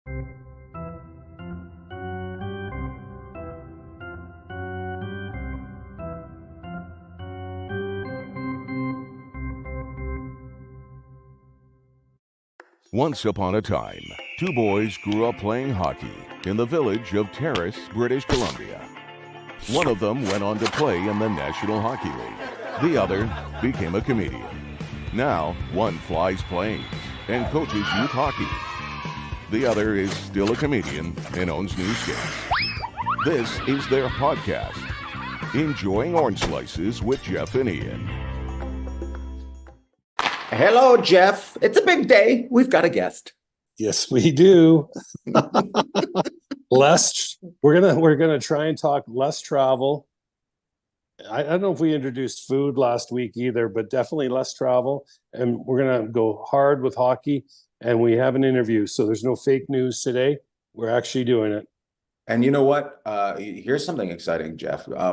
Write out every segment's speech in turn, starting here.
Once upon a time, two boys grew up playing hockey in the village of Terrace, British Columbia. One of them went on to play in the National Hockey League. The other became a comedian. Now, one flies planes and coaches youth hockey. The other is still a comedian and owns newsstands. This is their podcast, Enjoying Orange Slices with Jeff and Ian. Hello, Jeff. It's a big day. We've got a guest. Yes, we do. We're gonna try and talk less travel. I don't know if we introduced food last week either, but definitely less travel. And we're gonna go hard with hockey. And we have an interview, so there's no fake news today. We're actually doing it. And you know what? Here's something exciting, Jeff. I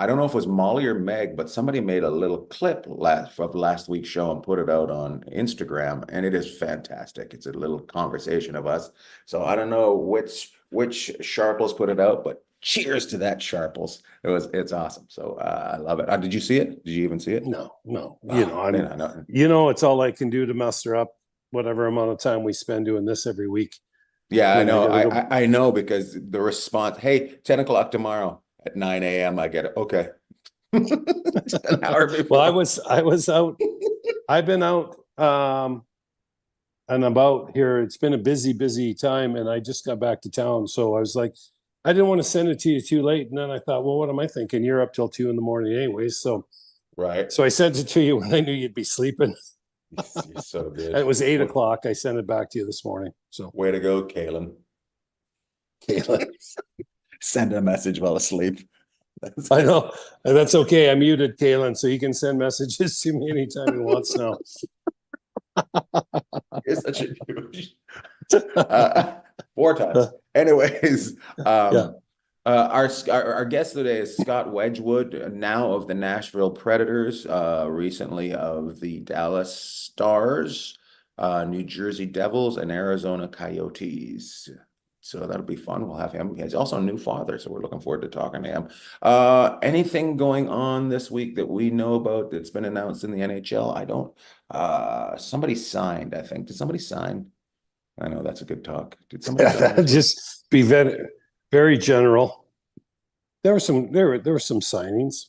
don't know if it was Molly or Meg, but somebody made a little clip of last week's show and put it out on Instagram, and it is fantastic. It's a little conversation of us. So I don't know which Sharples put it out, but cheers to that Sharples. It's awesome. So I love it. Did you see it? Did you even see it? No. I know, it's all I can do to muster up whatever amount of time we spend doing this every week. Yeah, I know. I know, because the response, hey, 10 o'clock tomorrow at 9 a.m. I get it. Okay. An hour before. Well, I was out. I've been out and about here. It's been a busy time, and I just got back to town. So I was like, I didn't want to send it to you too late. And then I thought, well, what am I thinking? You're up till 2 a.m. anyways. So right. So I sent it to you when I knew you'd be sleeping. You're so good. It was 8 o'clock. I sent it back to you this morning. So way to go, Kalen. Send a message while asleep. I know. And that's okay. I muted Kalen, so he can send messages to me anytime he wants now. You're such a douche. 4 times. Anyways, our guest today is Scott Wedgewood, now of the Nashville Predators, recently of the Dallas Stars, New Jersey Devils, and Arizona Coyotes. So that'll be fun. We'll have him. He's also a new father, so we're looking forward to talking to him. Anything going on this week that we know about that's been announced in the NHL? I don't. Somebody signed, I think. Did somebody sign? I know that's a good talk. Did somebody sign? Just be very general. There were some signings.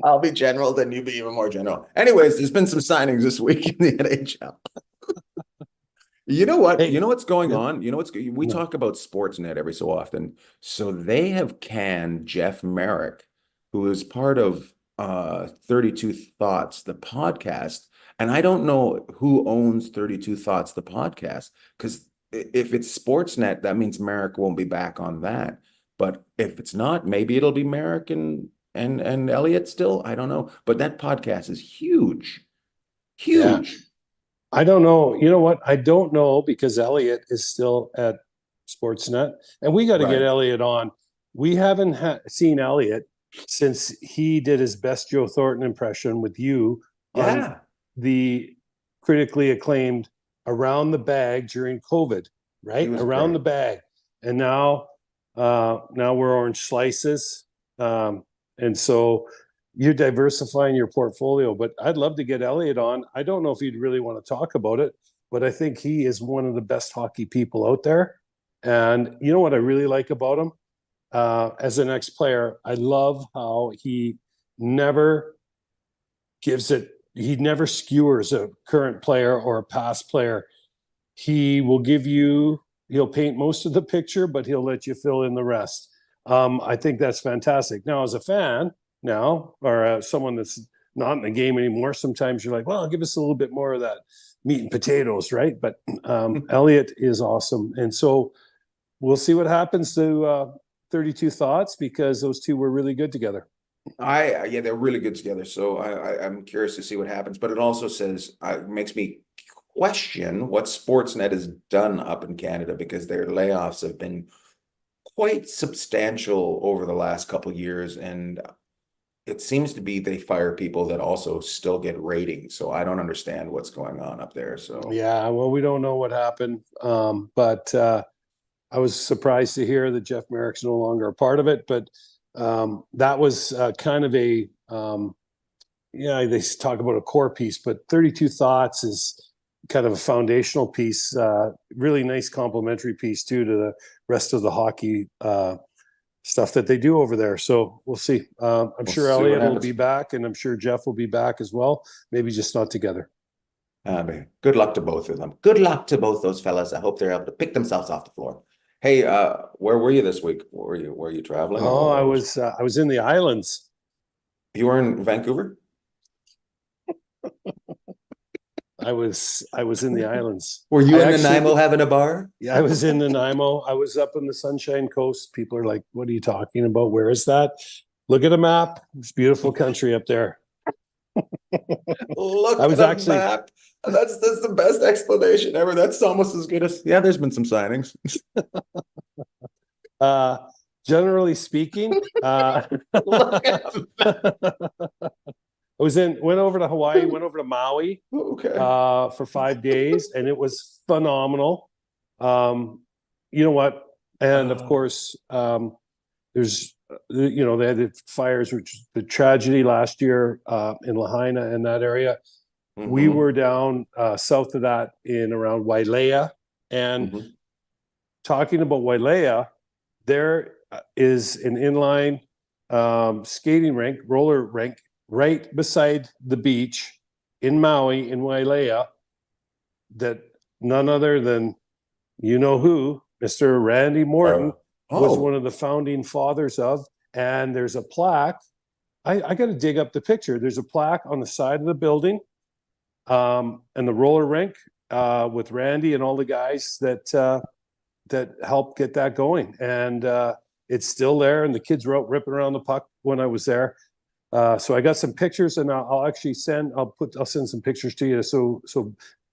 I'll be general, then you be even more general. Anyways, there's been some signings this week in the NHL. You know what? You know what's going on? You know we talk about Sportsnet every so often. So they have canned Jeff Merrick, who is part of 32 Thoughts, the podcast. And I don't know who owns 32 Thoughts, the podcast, because if it's Sportsnet, that means Merrick won't be back on that. But if it's not, maybe it'll be Merrick and Elliott still. I don't know. But that podcast is huge. Huge. Yeah. I don't know. You know what? I don't know, because Elliott is still at Sportsnet, and we got to get Elliott on. We haven't seen Elliott since he did his best Joe Thornton impression with you on the critically acclaimed Around the Bag during COVID, right? Around the Bag. And now we're Orange Slices. And so you're diversifying your portfolio, but I'd love to get Elliott on. I don't know if he'd really want to talk about it, but I think he is one of the best hockey people out there. And you know what I really like about him? As an ex-player, I love how he never skewers a current player or a past player. He'll paint most of the picture, but he'll let you fill in the rest. I think that's fantastic. Now, as a fan, or someone that's not in the game anymore, sometimes you're like, well, give us a little bit more of that meat and potatoes, right? But Elliott is awesome. And so we'll see what happens to 32 Thoughts, because those two were really good together. They're really good together. So I'm curious to see what happens. But it also makes me question what Sportsnet has done up in Canada, because their layoffs have been quite substantial over the last couple of years. And it seems to be they fire people that also still get ratings. So I don't understand what's going on up there. So Yeah, well, we don't know what happened, but I was surprised to hear that Jeff Merrick's no longer a part of it. But that was kind of a yeah, they talk about a core piece, but 32 Thoughts is kind of a foundational piece, really nice complementary piece too to the rest of the hockey stuff that they do over there. So we'll see. I'm sure see what Elliot will happens. be back, and I'm sure Jeff will be back as well. Maybe just not together. Good luck to both of them. Good luck to both those fellas. I hope they're able to pick themselves off the floor. Hey, where were you this week? Were you traveling? Oh, Or I was in the islands. you were in Vancouver? I was in the islands. Were you I in actually- Nanaimo having a bar? Yeah, I was in Nanaimo. I was up on the Sunshine Coast. People are like, "What are you talking about? Where is that?" Look at a map. It's beautiful country up there. Look I was at a actually- map. That's the best explanation ever. That's almost as good as there's been some signings. Generally speaking, Look at a map. went over to Hawaii, went over to Maui Okay. for 5 days, and it was phenomenal. You know what? And of course, there's they had the fires, which the tragedy last year in Lahaina and that area. We Mhm. were down south of that in around Wailea, and Mhm. talking about Wailea, there is an inline skating rink, roller rink, right beside the beach in Maui in Wailea that none other than you know who, Mr. Randy Morton, was one of the founding fathers of. And there's a plaque. I got to dig up the picture. There's a plaque on the side of the building, and the roller rink with Randy and all the guys that helped get that going. And it's still there, and the kids were out ripping around the puck when I was there. So I got some pictures, and I'll send some pictures to you so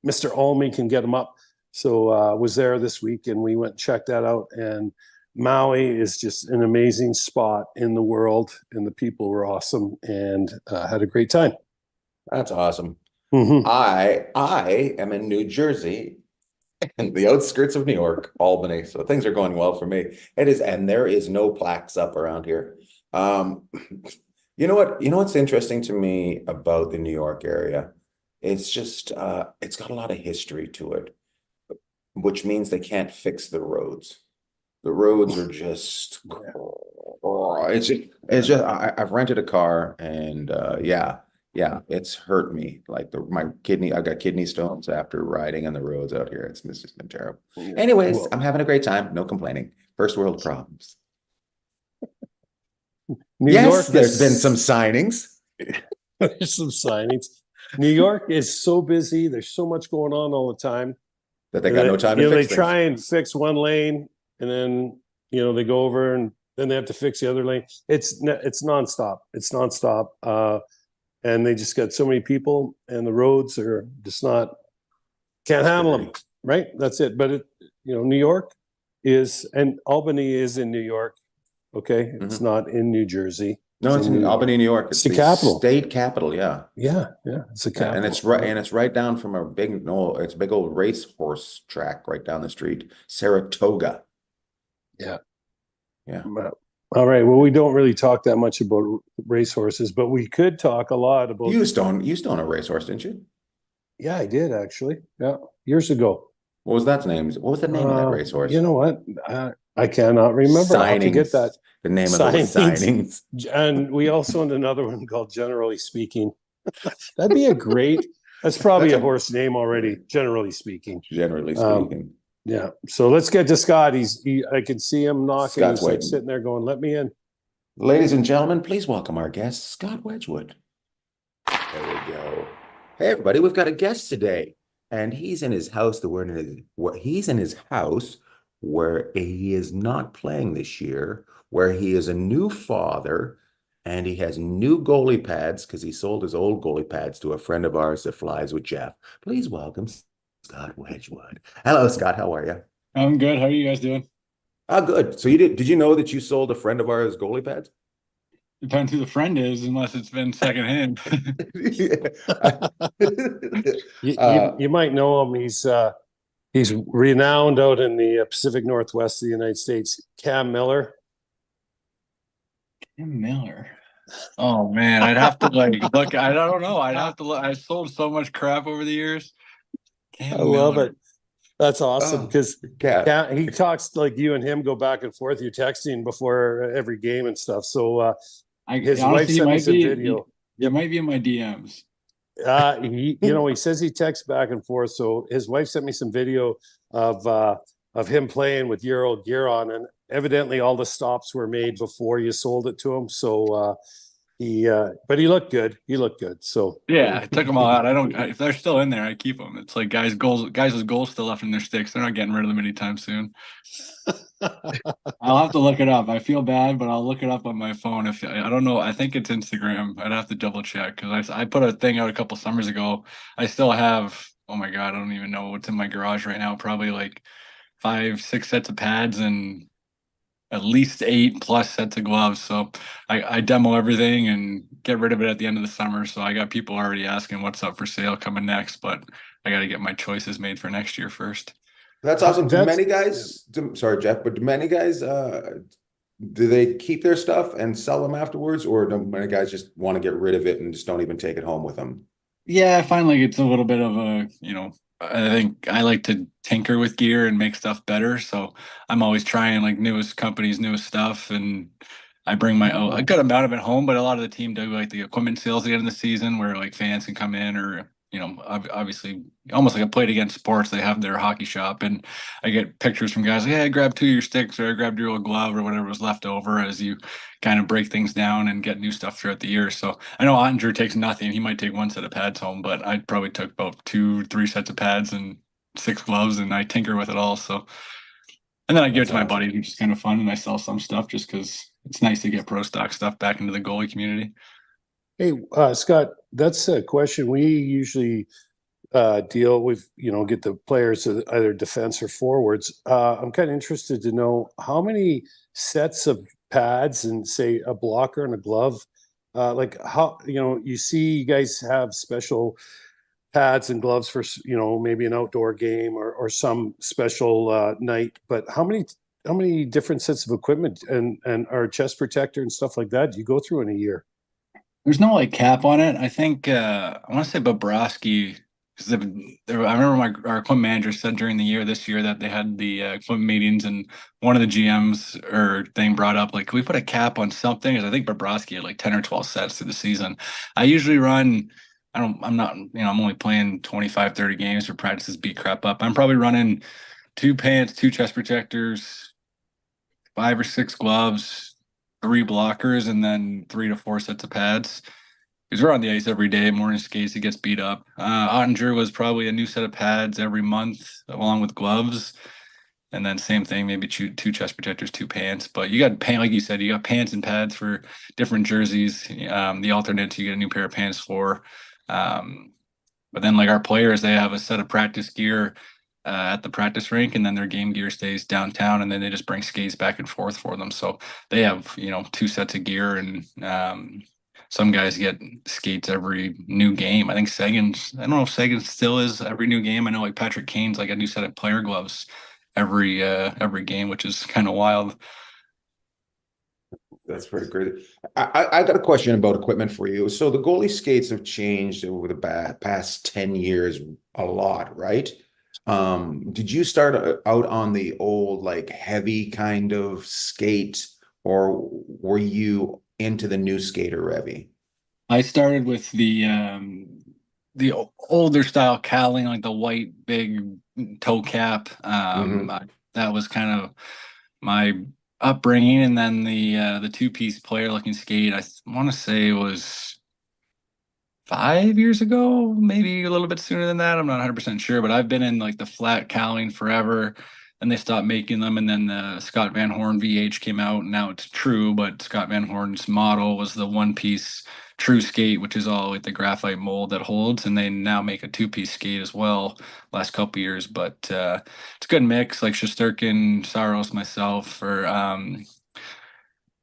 Mr. Almy can get them up. So I was there this week, and we went and checked that out. And Maui is just an amazing spot in the world, and the people were awesome, and had a great time. That's awesome. Mm-hmm. I am in New Jersey and the outskirts of New York, Albany. So things are going well for me. It is, and there is no plaques up around here. You know what? You know what's interesting to me about the New York area? It's just it's got a lot of history to it, which means they can't fix the roads. The roads are just I've rented a car, and yeah, it's hurt me. Like I got kidney stones after riding on the roads out here. It's just been terrible. Anyways, Well, I'm having a great time. No complaining. First world problems. New Yes, York there's been some signings. there's some signings. New York is so busy. There's so much going on all the time. That they got no time to fix they try and fix one lane, and then they go over, and then they have to fix the other lane. It's nonstop. It's nonstop. And they just got so many people, and the roads are just can't handle them. Right? That's it. But New York is, and Albany is in New York. Okay, it's not in New Jersey. No, it's in Albany, New York. It's the capital, state capital. Yeah, yeah, it's the capital, and it's right down from it's a big old racehorse track right down the street, Saratoga. Yeah. Yeah. All right. Well, we don't really talk that much about racehorses, but we could talk a lot about. You used to own a racehorse, didn't you? Yeah, I did actually. Yeah, years ago. What was that name? What was the name of that racehorse? You know what? I cannot remember. I'll have to get that. The name of it was Signings. And we also owned another one called Generally Speaking. That'd be a great. That's probably a horse name already. Generally Speaking. Generally speaking. Yeah. So let's get to Scott. I can see him knocking. Scott's He's like waiting. sitting there going, "Let me in." Ladies and gentlemen, please welcome our guest, Scott Wedgewood. There we go. Hey, everybody, we've got a guest today, and he's in his house. He's in his house where he is not playing this year, where he is a new father, and he has new goalie pads because he sold his old goalie pads to a friend of ours that flies with Jeff. Please welcome Scott Wedgewood. Hello, Scott. How are you? I'm good. How are you guys doing? Good. So did you know that you sold a friend of ours goalie pads? Depends who the friend is, unless it's been secondhand. You might know him. He's renowned out in the Pacific Northwest of the United States. Cam Miller. Tim Miller. Oh man, I'd have to like look. I don't know. I'd have to look. I sold so much crap over the years. I Cam love Miller. it. That's awesome Oh, because Cat. he talks like you and him go back and forth. You're texting before every game and stuff. So I his wife honestly, you sent me might some be. video. You might be in my DMs. He says he texts back and forth. So his wife sent me some video of him playing with your old gear on, and evidently all the stops were made before you sold it to him. So but he looked good. He looked good. So Yeah, I took them all out. I don't. If they're still in there, I keep them. It's like guys with goals still left in their sticks. They're not getting rid of them anytime soon. I'll have to look it up. I feel bad, but I'll look it up on my phone. If I don't know, I think it's Instagram. I'd have to double check because I put a thing out a couple summers ago. I still have. Oh my God, I don't even know what's in my garage right now. Probably like 5, 6 sets of pads and at least 8+ sets of gloves. So I demo everything and get rid of it at the end of the summer. So I got people already asking what's up for sale coming next, but I got to get my choices made for next year first. That's awesome. Do that's many guys, sorry, Jeff, but do many guys, do they keep their stuff and sell them afterwards, or do many guys just want to get rid of it and just don't even take it home with them? Yeah, I find like it's a little bit of a, I think I like to tinker with gear and make stuff better. So I'm always trying like newest companies, newest stuff. And I bring my own, a good amount of it home, but a lot of the team do like the equipment sales at the end of the season where like fans can come in or, obviously almost like a Play It Again Sports, they have their hockey shop and I get pictures from guys like, hey, I grabbed 2 of your sticks or I grabbed your old glove or whatever was left over as you kind of break things down and get new stuff throughout the year. So I know Ottinger takes nothing. He might take 1 set of pads home, but I probably took about 2, 3 sets of pads and 6 gloves and I tinker with it all. So, and then I give it That's to my awesome. buddies, which is kind of fun. And I sell some stuff just because it's nice to get pro stock stuff back into the goalie community. Hey, Scott, that's a question we usually deal with, get the players to either defense or forwards. I'm kind of interested to know how many sets of pads and say a blocker and a glove, like how, you see you guys have special pads and gloves for, maybe an outdoor game or some special night, but how many different sets of equipment and our chest protector and stuff like that do you go through in a year? There's no like cap on it. I think I want to say Bobrovsky because I remember our equipment manager said during the year this year that they had the equipment meetings and one of the GMs or thing brought up like, can we put a cap on something? Because I think Bobrovsky had like 10 or 12 sets through the season. I usually run. I'm not. I'm only playing 25, 30 games for practices. Beat crap up. I'm probably running 2 pants, 2 chest protectors, 5 or 6 gloves, 3 blockers, and then 3 to 4 sets of pads. Because we're on the ice every day, morning skates, it gets beat up. Ottinger was probably a new set of pads every month, along with gloves. And then same thing, maybe 2 chest protectors, 2 pants. But you got pants, like you said, you got pants and pads for different jerseys. The alternates, you get a new pair of pants for. But then like our players, they have a set of practice gear at the practice rink, and then their game gear stays downtown, and then they just bring skates back and forth for them. So they have 2 sets of gear, and some guys get skates every new game. I think Sagan's. I don't know if Sagan still is every new game. I know like Patrick Kane's like a new set of player gloves every game, which is kind of wild. That's pretty great. I got a question about equipment for you. So the goalie skates have changed over the past 10 years a lot, right? Did you start out on the old like heavy kind of skate, or were you into the new skater Revy? I started with the older style cowling, like the white big toe cap. That was kind of my upbringing, and then the 2-piece player looking skate. I want to say it was 5 years ago, maybe a little bit sooner than that. I'm not 100% sure, but I've been in like the flat cowling forever. And they stopped making them, and then the Scott Van Horn VH came out, and now it's True. But Scott Van Horn's model was the 1-piece True skate, which is all like the graphite mold that holds, and they now make a 2-piece skate as well. Last couple years, but it's a good mix. Like Shesterkin, Saros, myself, or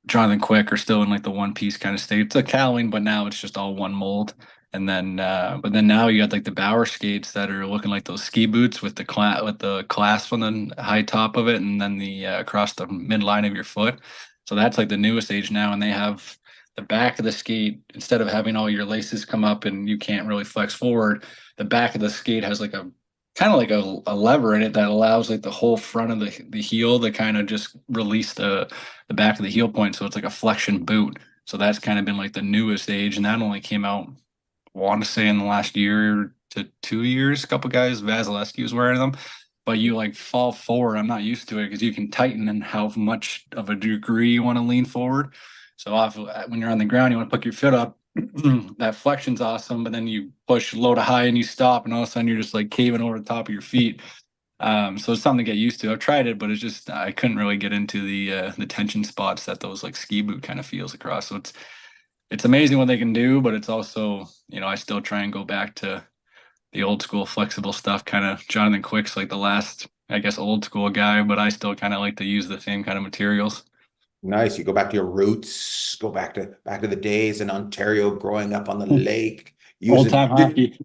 Jonathan Quick are still in like the one piece kind of state. It's a cowling, but now it's just all one mold. And then, but then now you got like the Bauer skates that are looking like those ski boots with the clasp on the high top of it, and then the across the midline of your foot. So that's like the newest age now, and they have the back of the skate, instead of having all your laces come up and you can't really flex forward, the back of the skate has like a kind of like a lever in it that allows like the whole front of the heel to kind of just release the back of the heel point. So it's like a flexion boot. So that's kind of been like the newest age. And that only came out, I want to say, in the last year to 2 years. A couple guys, Vasilevsky was wearing them. But you like fall forward. I'm not used to it because you can tighten and how much of a degree you want to lean forward. So when you're on the ground, you want to put your foot up. That flexion's awesome, but then you push low to high and you stop, and all of a sudden you're just like caving over the top of your feet. So it's something to get used to. I've tried it, but it's just I couldn't really get into the tension spots that those like ski boot kind of feels across. So it's amazing what they can do, but it's also, I still try and go back to the old school flexible stuff. Kind of Jonathan Quick's like the last, I guess, old school guy, but I still kind of like to use the same kind of materials. Nice. You go back to your roots, go back to the days in Ontario, growing up on the lake, Old time hockey.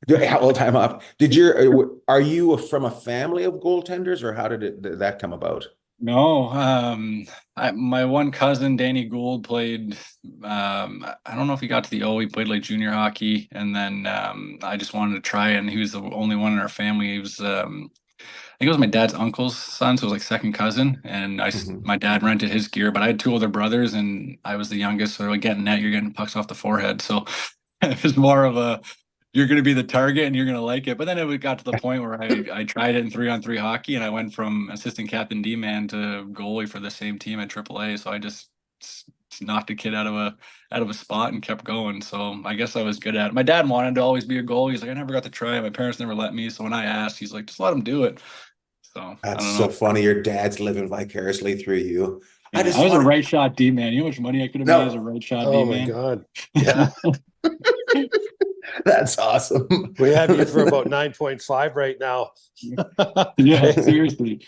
Old time up. Are you from a family of goaltenders, or how did that come about? No, my one cousin Danny Gould played. I don't know if he got to the O. He played like junior hockey, and then I just wanted to try it. And he was the only one in our family. He was, I think it was my dad's uncle's son, so it was like second cousin. And my dad rented his gear, but I had two older brothers, and I was the youngest. So like getting net, you're getting pucks off the forehead. So it was more of a, you're going to be the target and you're going to like it. But then it got to the point where I tried it in 3-on-3 hockey, and I went from assistant captain D-man to goalie for the same team at AAA. So I just knocked a kid out of a spot and kept going. So I guess I was good at it. My dad wanted to always be a goalie. He's like, I never got to try it. My parents never let me. So when I asked, he's like, just let him do it. So That's I don't so know. funny. Your dad's living vicariously through you. Yeah, I was a right shot D-man. You know how much money I could have made as a right shot Oh my D-man? God. Yeah. That's awesome. We have you for about 9.5 right now. Yeah, seriously.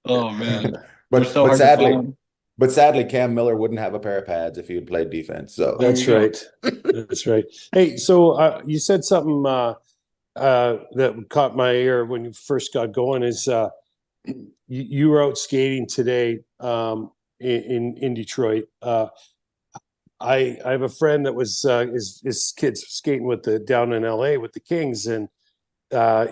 Oh man. They're so hard to find. But sadly, Cam Miller wouldn't have a pair of pads if he had played defense. So That's right. That's right. Hey, so you said something that caught my ear when you first got going is you were out skating today in Detroit. I have a friend that was his kids skating down in LA with the Kings, and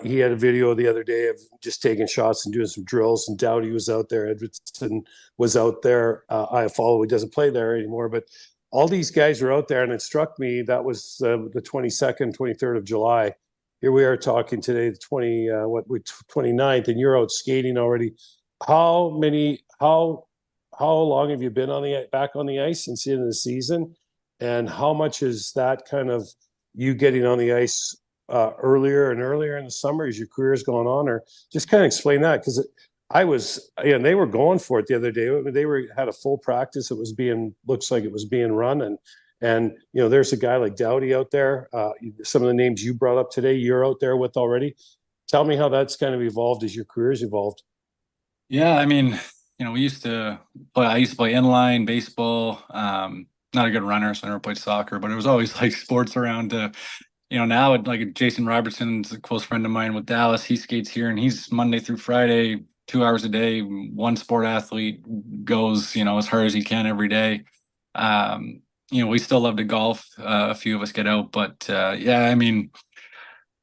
he had a video the other day of just taking shots and doing some drills, and Doughty was out there, Edwardson was out there, Iafallo, he doesn't play there anymore, but all these guys were out there, and it struck me that was the 22nd, 23rd of July. Here we are talking today, the 29th, and you're out skating already. How long have you been back on the ice since the end of the season? And how much is that kind of you getting on the ice earlier and earlier in the summer as your career's going on? Or just kind of explain that, because they were going for it the other day. They had a full practice. Looks like it was being run, and there's a guy like Doughty out there. Some of the names you brought up today, you're out there with already. Tell me how that's kind of evolved as your career's evolved. Yeah, I mean, I used to play inline baseball. Not a good runner, so I never played soccer, but it was always like sports around. Now like Jason Robertson's a close friend of mine with Dallas. He skates here, and he's Monday through Friday, 2 hours a day. One sport athlete goes, as hard as he can every day. We still love to golf. A few of us get out, but yeah, I mean,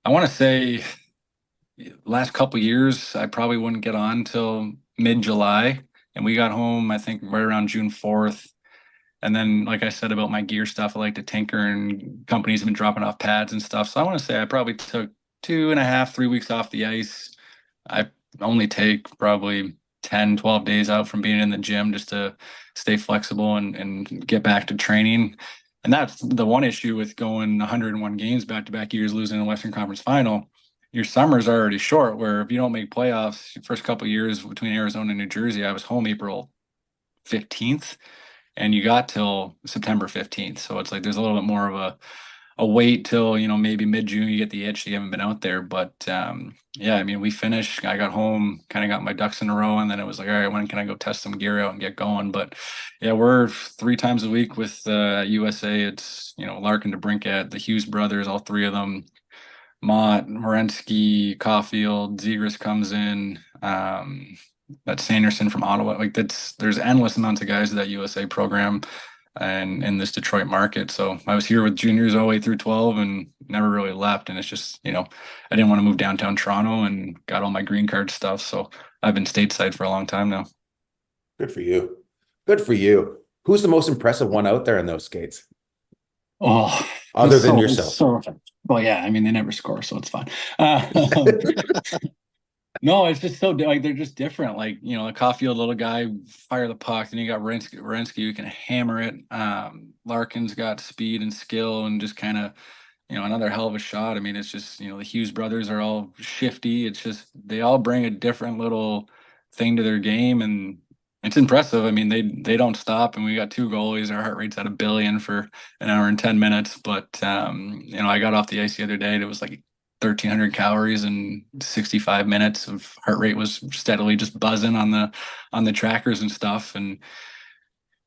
I want to say last couple years, I probably wouldn't get on till mid-July, and we got home, I think, right around June 4th. And then, like I said about my gear stuff, I like to tinker, and companies have been dropping off pads and stuff. So I want to say I probably took 2.5, 3 weeks off the ice. I only take probably 10, 12 days out from being in the gym just to stay flexible and get back to training. And that's the one issue with going 101 games back-to-back years, losing the Western Conference Final. Your summers are already short, where if you don't make playoffs, your first couple of years between Arizona and New Jersey, I was home April 15th, and you got till September 15th. So it's like there's a little bit more of a wait till, you know, maybe mid-June you get the itch, you haven't been out there. But yeah, I mean, we finished, I got home, kind of got my ducks in a row, and then it was like, all right, when can I go test some gear out and get going? But yeah, we're 3 times a week with USA. It's, you know, Larkin to Brinkett, the Hughes brothers, all three of them, Mott, Morensky, Caulfield, Zegras comes in, that's Sanderson from Ottawa. Like there's endless amounts of guys to that USA program and in this Detroit market. So I was here with juniors all the way through 12 and never really left. And it's just, you know, I didn't want to move downtown Toronto and got all my green card stuff. So I've been stateside for a long time now. Good for you. Good for you. Who's the most impressive one out there in those skates? Oh, Other than yourself. Well, yeah, I mean, they never score, so it's fine. No, it's just so like they're just different. Like, you know, a Caulfield little guy fire the puck, then you got Rensky who can hammer it. Larkin's got speed and skill and just kind of, you know, another hell of a shot. I mean, it's just, you know, the Hughes brothers are all shifty. It's just they all bring a different little thing to their game, and it's impressive. I mean, they don't stop, and we got 2 goalies. Our heart rate's at 1 billion for an hour and 10 minutes. But you know, I got off the ice the other day, and it was like 1,300 calories and 65 minutes of heart rate was steadily just buzzing on the trackers and stuff. And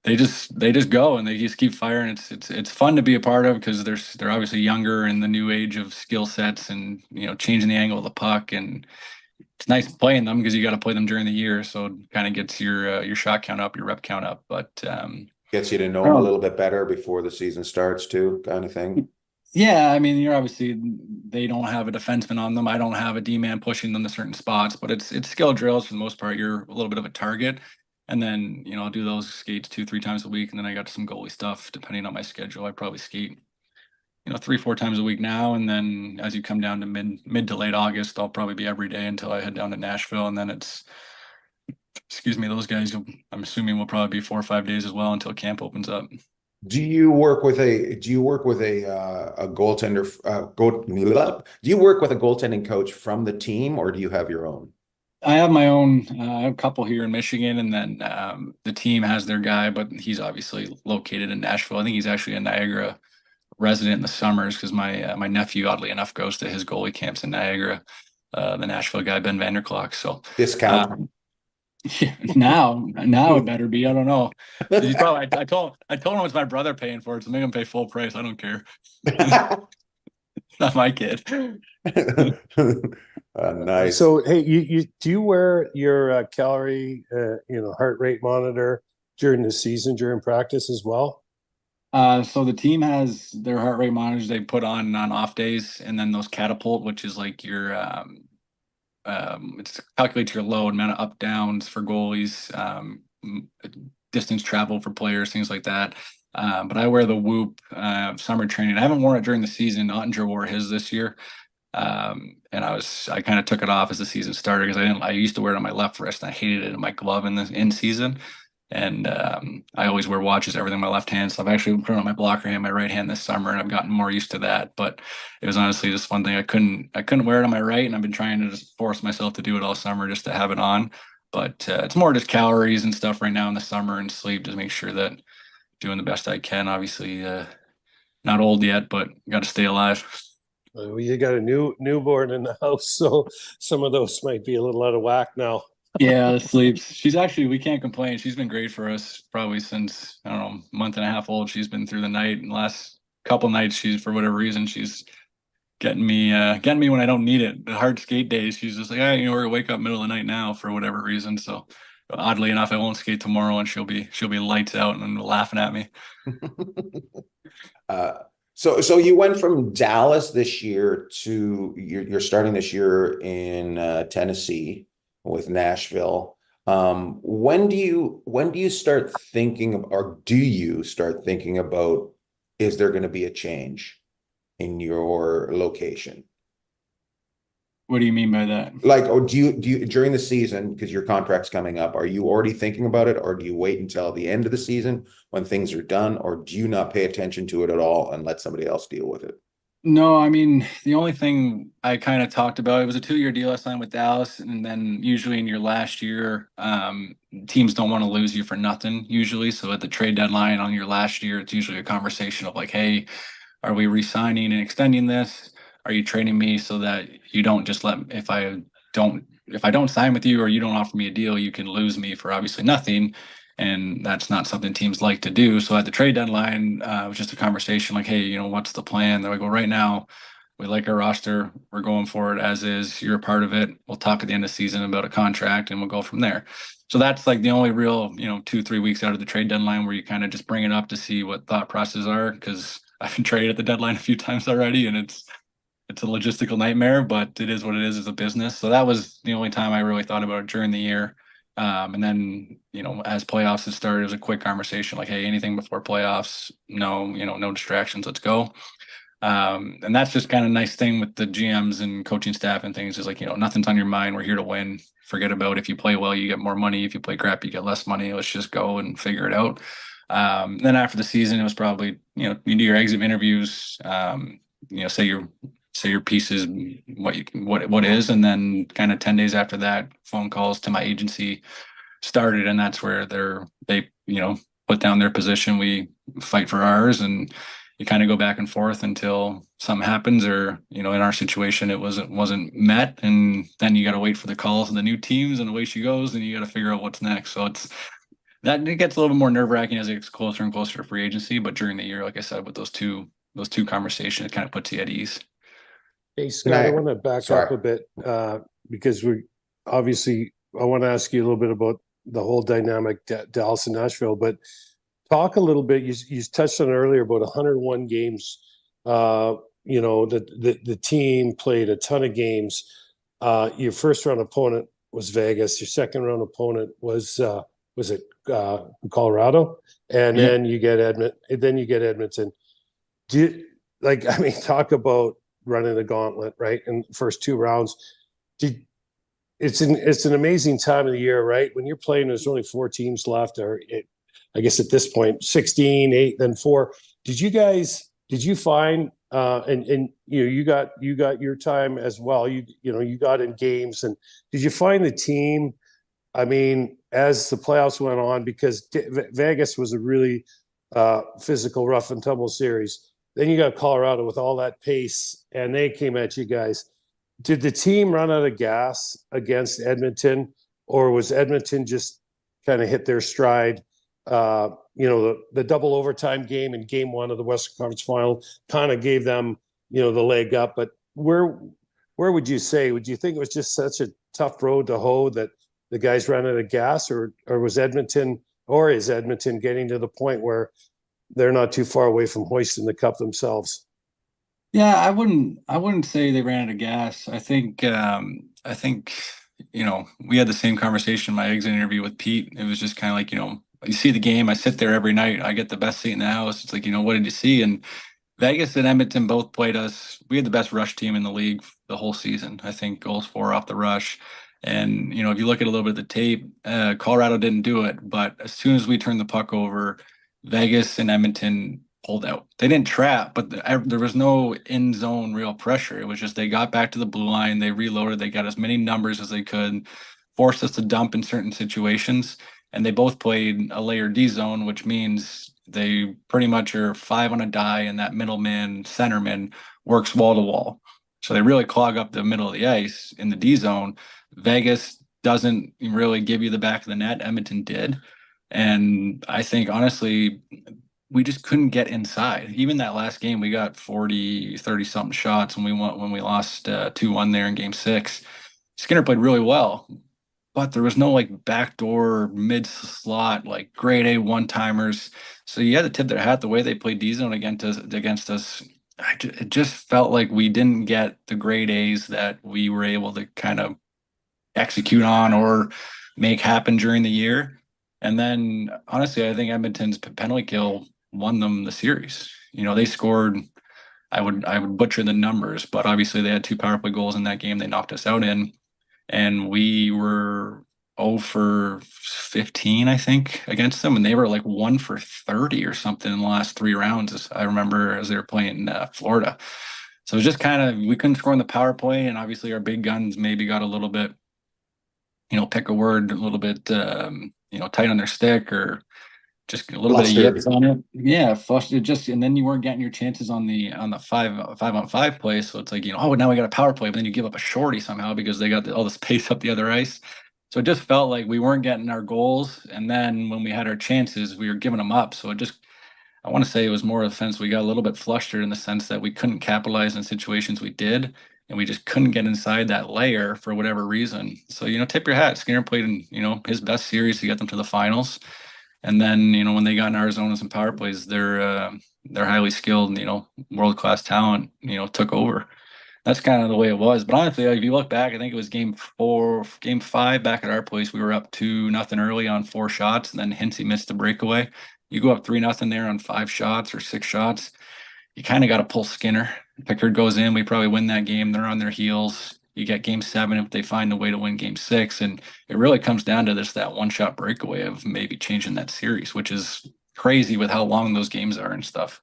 they just go and they just keep firing. It's fun to be a part of because they're obviously younger in the new age of skill sets and, you know, changing the angle of the puck. And it's nice playing them because you got to play them during the year. So it kind of gets your shot count up, your rep count up. But gets you to know them a little bit better before the season starts too, kind of thing. Yeah, I mean, you're obviously they don't have a defenseman on them. I don't have a D-man pushing them to certain spots, but it's skill drills for the most part. You're a little bit of a target. And then, you know, I'll do those skates 2-3 times a week. And then I got some goalie stuff depending on my schedule. I probably skate, you know, 3-4 times a week now. And then as you come down to mid to late August, I'll probably be every day until I head down to Nashville. And then it's, excuse me, those guys, I'm assuming will probably be 4 or 5 days as well until camp opens up. Do you work with a goaltender? Do you work with a goaltending coach from the team, or do you have your own? I have my own. I have a couple here in Michigan, and then the team has their guy, but he's obviously located in Nashville. I think he's actually a Niagara resident in the summers because my nephew, oddly enough, goes to his goalie camps in Niagara. The Nashville guy, Ben Vanderklok. So discount. Yeah, now it better be. I don't know. He's probably. I told him it's my brother paying for it, so make him pay full price. I don't care. Not my kid. Nice. So, hey, you do you wear your calorie, heart rate monitor during the season, during practice as well? So the team has their heart rate monitors they put on off days, and then those catapult, which is like your it's calculates your load, amount of up downs for goalies, distance travel for players, things like that. But I wear the Whoop summer training. I haven't worn it during the season. Ottinger wore his this year. And I kind of took it off as the season started because I used to wear it on my left wrist and I hated it in my glove in season. And I always wear watches, everything on my left hand. So I've actually put it on my blocker hand, my right hand this summer, and I've gotten more used to that. But it was honestly just one thing I couldn't wear it on my right, and I've been trying to just force myself to do it all summer just to have it on. But it's more just calories and stuff right now in the summer and sleep to make sure that I'm doing the best I can. Obviously, not old yet, but got to stay alive. Well, you got a newborn in the house, so some of those might be a little out of whack now. Yeah, the sleeps. She's actually, we can't complain. She's been great for us probably since, I don't know, month and a half old. She's been through the night, and last couple nights, she's, for whatever reason, she's getting me when I don't need it. The hard skate days, she's just like, hey, we're gonna wake up middle of the night now for whatever reason. So oddly enough, I won't skate tomorrow, and she'll be lights out and laughing at me. So you went from Dallas this year to you're starting this year in Tennessee with Nashville. When do you start thinking of, or do you start thinking about, is there going to be a change in your location? What do you mean by that? Like, or do you during the season, because your contract's coming up, are you already thinking about it, or do you wait until the end of the season when things are done, or do you not pay attention to it at all and let somebody else deal with it? No, I mean, the only thing I kind of talked about, it was a 2-year deal I signed with Dallas. And then usually in your last year, teams don't want to lose you for nothing usually. So at the trade deadline on your last year, it's usually a conversation of like, hey, Are we re-signing and extending this? Are you trading me so that you don't just if I don't sign with you or you don't offer me a deal, you can lose me for obviously nothing. And that's not something teams like to do. So at the trade deadline, it was just a conversation like, hey, what's the plan? They're like, well, right now, we like our roster. We're going for it as is. You're a part of it. We'll talk at the end of the season about a contract and we'll go from there. So that's like the only real, 2-3 weeks out of the trade deadline where you kind of just bring it up to see what thought processes are. Because I've been traded at the deadline a few times already, and it's a logistical nightmare, but it is what it is as a business. So that was the only time I really thought about it during the year. And then, as playoffs had started, it was a quick conversation like, hey, anything before playoffs, no, no distractions, let's go. And that's just kind of a nice thing with the GMs and coaching staff and things is like, nothing's on your mind. We're here to win. Forget about if you play well, you get more money. If you play crap, you get less money. Let's just go and figure it out. Then after the season, it was probably, you do your exit interviews, say your piece is what is, and then kind of 10 days after that, phone calls to my agency started, and that's where they put down their position, we fight for ours, and you kind of go back and forth until something happens, or in our situation it wasn't met, and then you got to wait for the calls of the new teams, and away she goes, and you got to figure out what's next. So it gets a little bit more nerve-wracking as it gets closer and closer to free agency, but during the year, like I said, with those two conversations, it kind of puts you at ease. Hey, Scott, I want to back up a bit because I want to ask you a little bit about the whole dynamic Dallas and Nashville, but talk a little bit. You touched on earlier about 101 games. The team played a ton of games. Your first round opponent was Vegas. Your second round opponent was it Colorado? And then you get Edmonton. Talk about running the gauntlet, right? In the first two rounds. It's an amazing time of the year, right? When you're playing, there's only 4 teams left, I guess at this point, 16, 8, then 4. Did you find and you got your time as well. You got in games, and did you find the team, as the playoffs went on, because Vegas was a really physical, rough and tumble series. Then you got Colorado with all that pace, and they came at you guys. Did the team run out of gas against Edmonton, or was Edmonton just kind of hit their stride? The double overtime game in game 1 of the Western Conference Final kind of gave them, the leg up. But where would you say? Would you think it was just such a tough road to hoe that the guys ran out of gas, or is Edmonton getting to the point where they're not too far away from hoisting the cup themselves? Yeah, I wouldn't say they ran out of gas. I think we had the same conversation in my exit interview with Pete. It was just kind of like, you see the game, I sit there every night, I get the best seat in the house. It's like, what did you see? And Vegas and Edmonton both played us. We had the best rush team in the league the whole season. I think goals for off the rush. And, if you look at a little bit of the tape, Colorado didn't do it. But as soon as we turned the puck over, Vegas and Edmonton pulled out. They didn't trap, but there was no in zone real pressure. It was just they got back to the blue line, they reloaded, they got as many numbers as they could, forced us to dump in certain situations, and they both played a layer D zone, which means they pretty much are 5 on a die, and that middleman, centerman works wall to wall. So they really clog up the middle of the ice in the D zone. Vegas doesn't really give you the back of the net. Edmonton did. And I think, honestly, we just couldn't get inside. Even that last game, we got 30-something shots when we lost 2-1 there in game 6. Skinner played really well, but there was no backdoor mid-slot, grade A one-timers. So you had to tip their hat the way they played D-zone against us. It just felt like we didn't get the grade A's that we were able to kind of execute on or make happen during the year. And then, honestly, I think Edmonton's penalty kill won them the series. They scored, I would butcher the numbers, but obviously they had 2 power play goals in that game they knocked us out in. And we were 0 for 15, I think, against them. And they were 1 for 30 or something in the last 3 rounds, I remember, as they were playing Florida. So it was just kind of, we couldn't score in the power play. And obviously our big guns maybe got a little bit, pick a word, a little bit, tight on their stick, or just a little bit of Flustered. yips on it. Yeah, flustered. Just and then you weren't getting your chances on the 5-on-5 play. So it's like, oh, now we got a power play, but then you give up a shorty somehow because they got all the space up the other ice. So it just felt like we weren't getting our goals, and then when we had our chances, we were giving them up. So it just, I want to say it was more of a sense we got a little bit flustered in the sense that we couldn't capitalize in situations we did, and we just couldn't get inside that layer for whatever reason. So, tip your hat. Skinner played in, his best series to get them to the finals. And then, when they got in Arizona's and power plays, they're highly skilled, world-class talent, took over. That's kind of the way it was. But honestly, like, if you look back, I think it was game 5 back at our place. We were up 2-0 early on 4 shots, and then Hinsey missed the breakaway. You go up 3-0 there on 5 shots or 6 shots. You kind of got to pull Skinner. Pickard goes in. We probably win that game. They're on their heels. You get game 7 if they find a way to win game 6. And it really comes down to that 1-shot breakaway of maybe changing that series, which is crazy with how long those games are and stuff.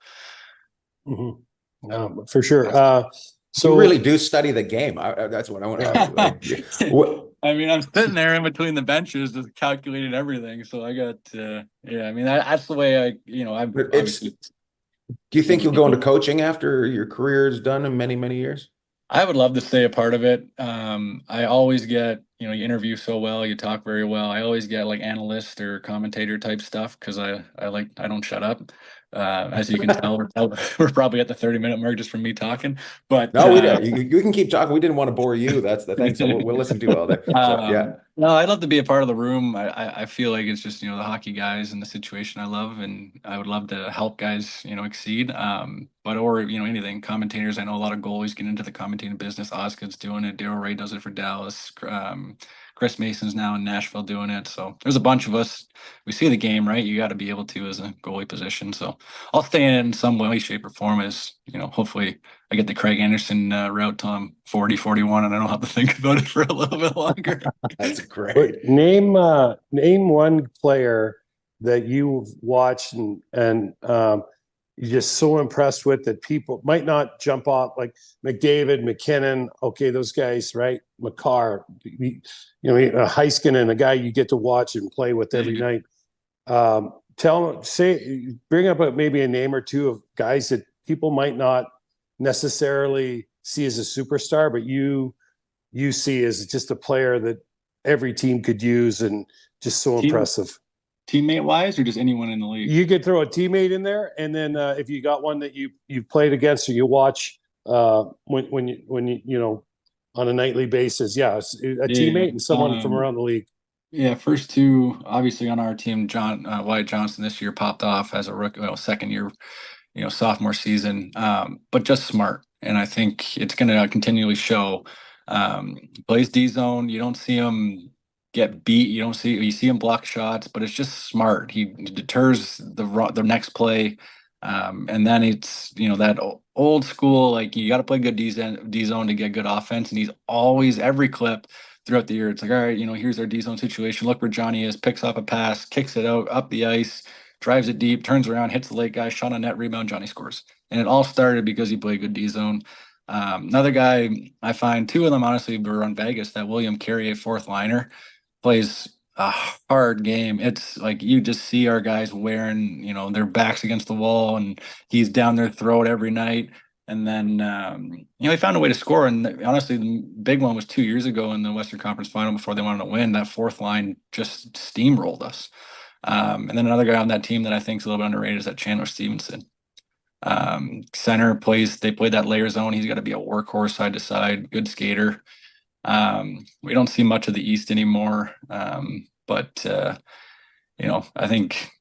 Mm-hmm. For sure. So you really do study the game. That's what I want to ask you. Like, I mean, I'm sitting there in between the benches, just calculating everything. So I got, I mean, that's the way do you think you'll go into coaching after your career is done in many, many years? I would love to stay a part of it. I always get, you interview so well, you talk very well. I always get like analyst or commentator type stuff because I don't shut up. As you can tell, we're probably at the 30-minute mark just from me talking. But no, you can keep talking. We didn't want to bore you. That's the thing. So we'll listen to you all day. So, yeah. No, I'd love to be a part of the room. I feel like it's just, the hockey guys and the situation I love, and I would love to help guys, exceed. Or anything. Commentators, I know a lot of goalies get into the commentating business. Osgood's doing it. Daryl Ray does it for Dallas. Chris Mason's now in Nashville doing it. So there's a bunch of us. We see the game, right? You got to be able to as a goalie position. So I'll stay in some way, shape, or form as, hopefully I get the Craig Anderson route till I'm 40, 41, and I don't have to think about it for a little bit longer. That's great. But name one player that you've watched and you're just so impressed with that people might not jump off, like McDavid, McKinnon. Okay, those guys, right? McCarr, Heiskanen, a guy you get to watch and play with every night. Bring up maybe a name or two of guys that people might not necessarily see as a superstar, but you see as just a player that every team could use and just so impressive. Teammate wise, or just anyone in the league? You could throw a teammate in there, and then if you got one that you've played against or you watch when you on a nightly basis, teammate and someone from around the league. Yeah, first two obviously on our team. Wyatt Johnson this year popped off as a rookie, second year, sophomore season, but just smart, and I think it's going to continually show. Plays D zone. You don't see him get beat. You see him block shots, but it's just smart. He deters the next play. And then it's, that old school, like you got to play good D zone to get good offense. And he's always, every clip throughout the year, it's like, all right, here's our D zone situation. Look where Johnny is, picks up a pass, kicks it out up the ice, drives it deep, turns around, hits the late guy, shot on net, rebound, Johnny scores. And it all started because he played good D zone. Another guy, I find two of them honestly were on Vegas, that William Carrier, fourth liner, plays a hard game. It's like you just see our guys wearing, their backs against the wall, and he's down their throat every night. And then, he found a way to score. And honestly, the big one was 2 years ago in the Western Conference Final before they wanted to win. That fourth line just steamrolled us. And then another guy on that team that I think is a little bit underrated is that Chandler Stevenson. Center they played that layer zone. He's got to be a workhorse side to side, good skater. We don't see much of the East anymore. But I think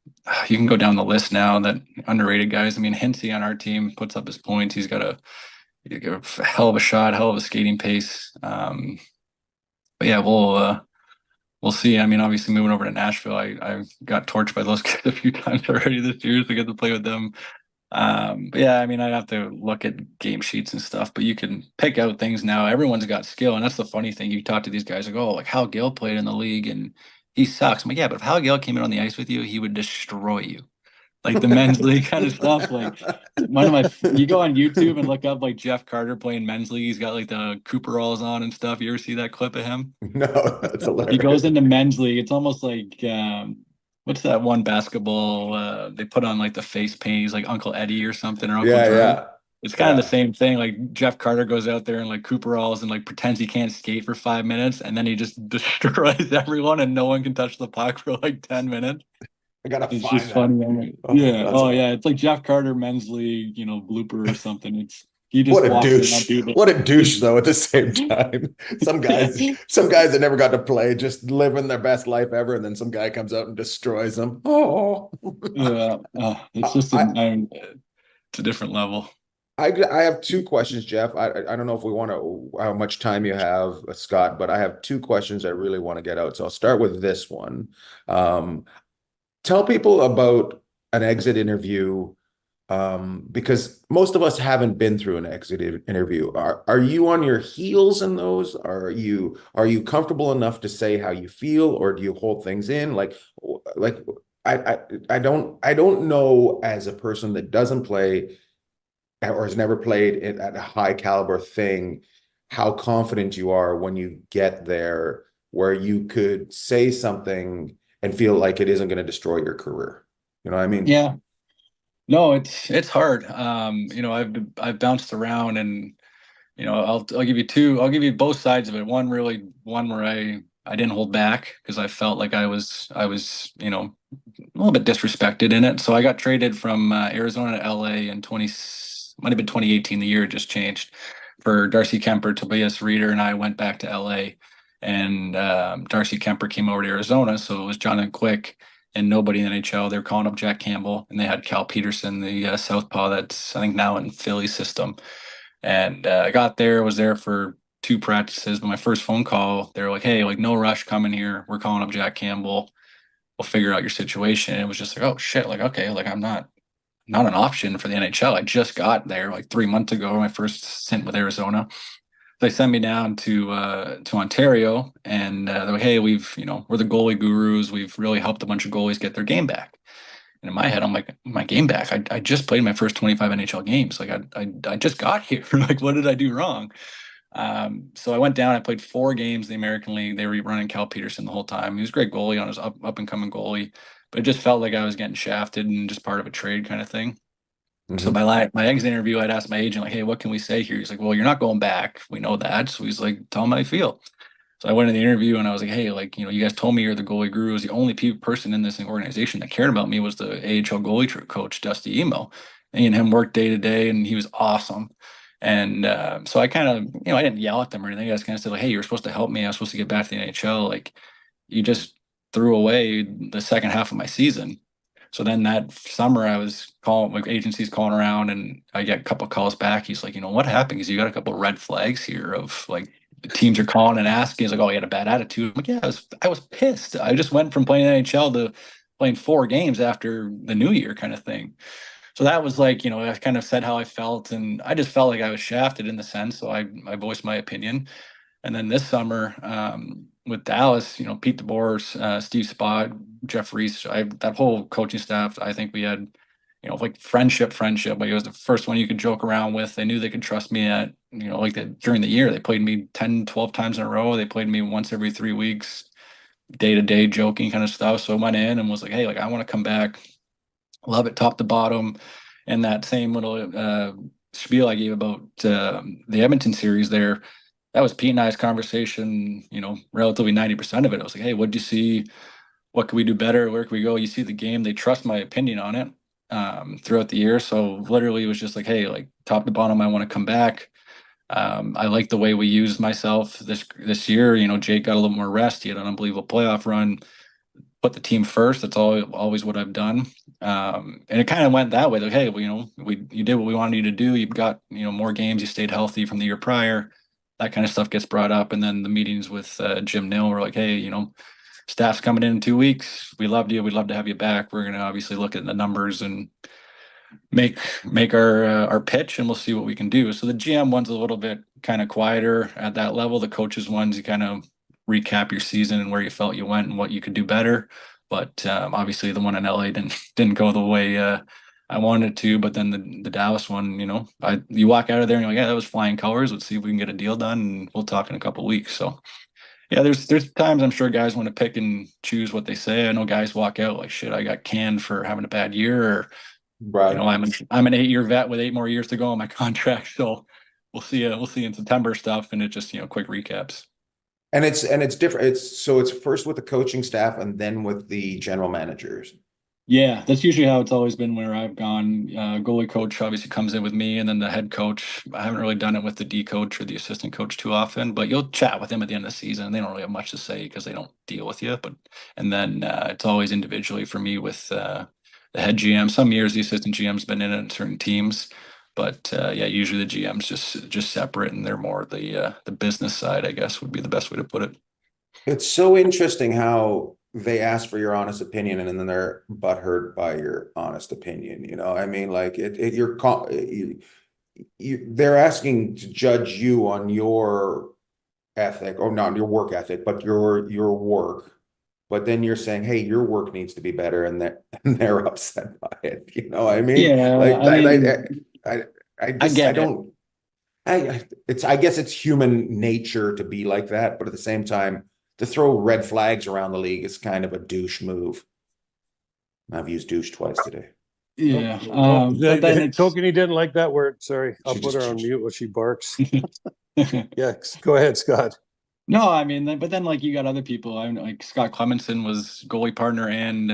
you can go down the list now that underrated guys. I mean, Hinsey on our team puts up his points. He's got a hell of a shot, hell of a skating pace. But yeah, we'll see. I mean, obviously moving over to Nashville, I got torched by those guys a few times already this year to get to play with them. But yeah, I mean, I'd have to look at game sheets and stuff, but you can pick out things now. Everyone's got skill, and that's the funny thing. You talk to these guys, like Hal Gill played in the league and he sucks. I'm like, yeah, but if Hal Gill came in on the ice with you, he would destroy you. Like the men's league kind of stuff. Like you go on YouTube and look up like Jeff Carter playing men's league. He's got like the Cooperalls on and stuff. You ever see that clip of him? No, that's hilarious. He goes into men's league. It's almost like what's that one basketball they put on like the face paint? He's like Uncle Eddie or something, or Uncle Yeah, Drew. yeah, It's kind of the yeah. same thing. Like Jeff Carter goes out there and like Cooperalls and like pretends he can't skate for 5 minutes, and then he just destroys everyone, and no one can touch the puck for like 10 minutes. I gotta It's find just that. funny. I'm like, Oh, yeah, that's oh yeah, it's like Jeff Carter men's league, blooper or something. It's he what just a walks around, douche. dude. What a douche, though, at the same time. Some guys that never got to play, just living their best life ever, and then some guy comes out and destroys them. Oh, Yeah, it's just I, it's a different level. I have two questions, Jeff. I don't know if we want to how much time you have, Scott, but I have two questions I really want to get out. So I'll start with this one. Um, Tell people about an exit interview, because most of us haven't been through an exit interview. Are you on your heels in those? Are you comfortable enough to say how you feel, or do you hold things in? Like I don't know, as a person that doesn't play or has never played at a high caliber thing, how confident you are when you get there, where you could say something and feel like it isn't going to destroy your career. You know what I mean? Yeah, no, it's hard. I've bounced around, and I'll give you two. I'll give you both sides of it. One where I didn't hold back because I felt like I was a little bit disrespected in it. So I got traded from Arizona to LA in 20 might have been 2018. The year it just changed for Darcy Kemper. Tobias Reeder and I went back to LA, and Darcy Kemper came over to Arizona. So it was Jonathan Quick and nobody in the NHL. They were calling up Jack Campbell, and they had Cal Peterson, the southpaw that's I think now in Philly system. And I got there, was there for two practices. But my first phone call, they were like, "Hey, like no rush coming here. We're calling up Jack Campbell. We'll figure out your situation." And it was just like, oh shit, like okay, like I'm not an option for the NHL. I just got there like 3 months ago, my first stint with Arizona. They sent me down to Ontario, and they're like, "Hey, we're the goalie gurus. We've really helped a bunch of goalies get their game back." And in my head, I'm like, "My game back? I just played my first 25 NHL games. Like I just got here. Like what did I do wrong?" So I went down. I played 4 games in the American League. They were running Cal Peterson the whole time. He was a great goalie on his up and coming goalie, but it just felt like I was getting shafted and just part of a trade kind of thing. So Mhm. my exit interview, I'd asked my agent like, "Hey, what can we say here?" He's like, "Well, you're not going back. We know that." So he's like, "Tell him how you feel." So I went in the interview and I was like, "Hey, like you guys told me you're the goalie guru. Was the only person in this organization that cared about me was the AHL goalie coach Dusty Emo. Me and him worked day to day, and he was awesome." And so I kind of, I didn't yell at them or anything. I just kind of said like, "Hey, you're supposed to help me. I was supposed to get back to the NHL. Like, you just threw away the second half of my season." So then that summer, I was calling like agencies calling around, and I get a couple calls back. He's like, "What happened? Because you got a couple of red flags here of like the teams are calling and asking." He's like, "Oh, he had a bad attitude." I'm like, "Yeah, I was pissed. I just went from playing NHL to playing 4 games after the new year kind of thing." So that was like, I kind of said how I felt, and I just felt like I was shafted in the sense. So I voiced my opinion. And then this summer, with Dallas, Pete DeBoer, Steve Spott, Jeff Reese, that whole coaching staff, I think we had, like friendship. Like it was the first one you could joke around with. They knew they could trust me at, like during the year. They played me 10, 12 times in a row. They played me once every 3 weeks, day to day joking kind of stuff. So I went in and was like, "Hey, like I want to come back. Love it top to bottom." And that same little spiel I gave about the Edmonton series there, that was Pete and I's conversation, relatively 90% of it. I was like, "Hey, what'd you see? What can we do better? Where can we go?" You see the game, they trust my opinion on it throughout the year. So literally it was just like, "Hey, like top to bottom, I want to come back." I like the way we used myself this year. Jake got a little more rest. He had an unbelievable playoff run. Put the team first. That's always what I've done. And it kind of went that way. Like, "Hey, well, you did what we wanted you to do. You've got more games. You stayed healthy from the year prior." That kind of stuff gets brought up, and then the meetings with Jim Nill were like, "Hey, staff's coming in 2 weeks. We loved you. We'd love to have you back. We're going to obviously look at the numbers and make our pitch, and we'll see what we can do." So the GM one's a little bit kind of quieter at that level. The coaches ones, you kind of recap your season and where you felt you went and what you could do better. But obviously the one in LA didn't go the way I wanted it to. But then the Dallas one, you walk out of there and you're like, "Yeah, that was flying colors. Let's see if we can get a deal done, and we'll talk in a couple of weeks." So Yeah, there's times I'm sure guys want to pick and choose what they say. I know guys walk out like, shit, I got canned for having a bad year, or Right. I'm an 8-year vet with 8 more years to go on my contract. So we'll see in September stuff, and it just quick recaps. And it's different. It's first with the coaching staff and then with the general managers. Yeah, that's usually how it's always been where I've gone. Goalie coach obviously comes in with me, and then the head coach. I haven't really done it with the D coach or the assistant coach too often, but you'll chat with them at the end of the season. They don't really have much to say because they don't deal with you. But and then it's always individually for me with the head GM. Some years the assistant GM's been in certain teams, but yeah, usually the GM's just separate, and they're more the business side, I guess, would be the best way to put it. It's so interesting how they ask for your honest opinion and then they're butthurt by your honest opinion. You know, I mean, like they're asking to judge you on your ethic, or not your work ethic, but your work. But then you're saying, hey, your work needs to be better, and they're upset by it. You know what I mean? Yeah, Like I mean, I I just I get it. don't I guess it's human nature to be like that, but at the same time, to throw red flags around the league is kind of a douche move. I've used douche twice today. Yeah, Oh, but then it's Tokenie didn't like that word. Sorry, I'll She put just her on mute while she barks. Yeah, go ahead, Scott. no, I mean, but then like you got other people. I'm like Scott Clemenson was goalie partner and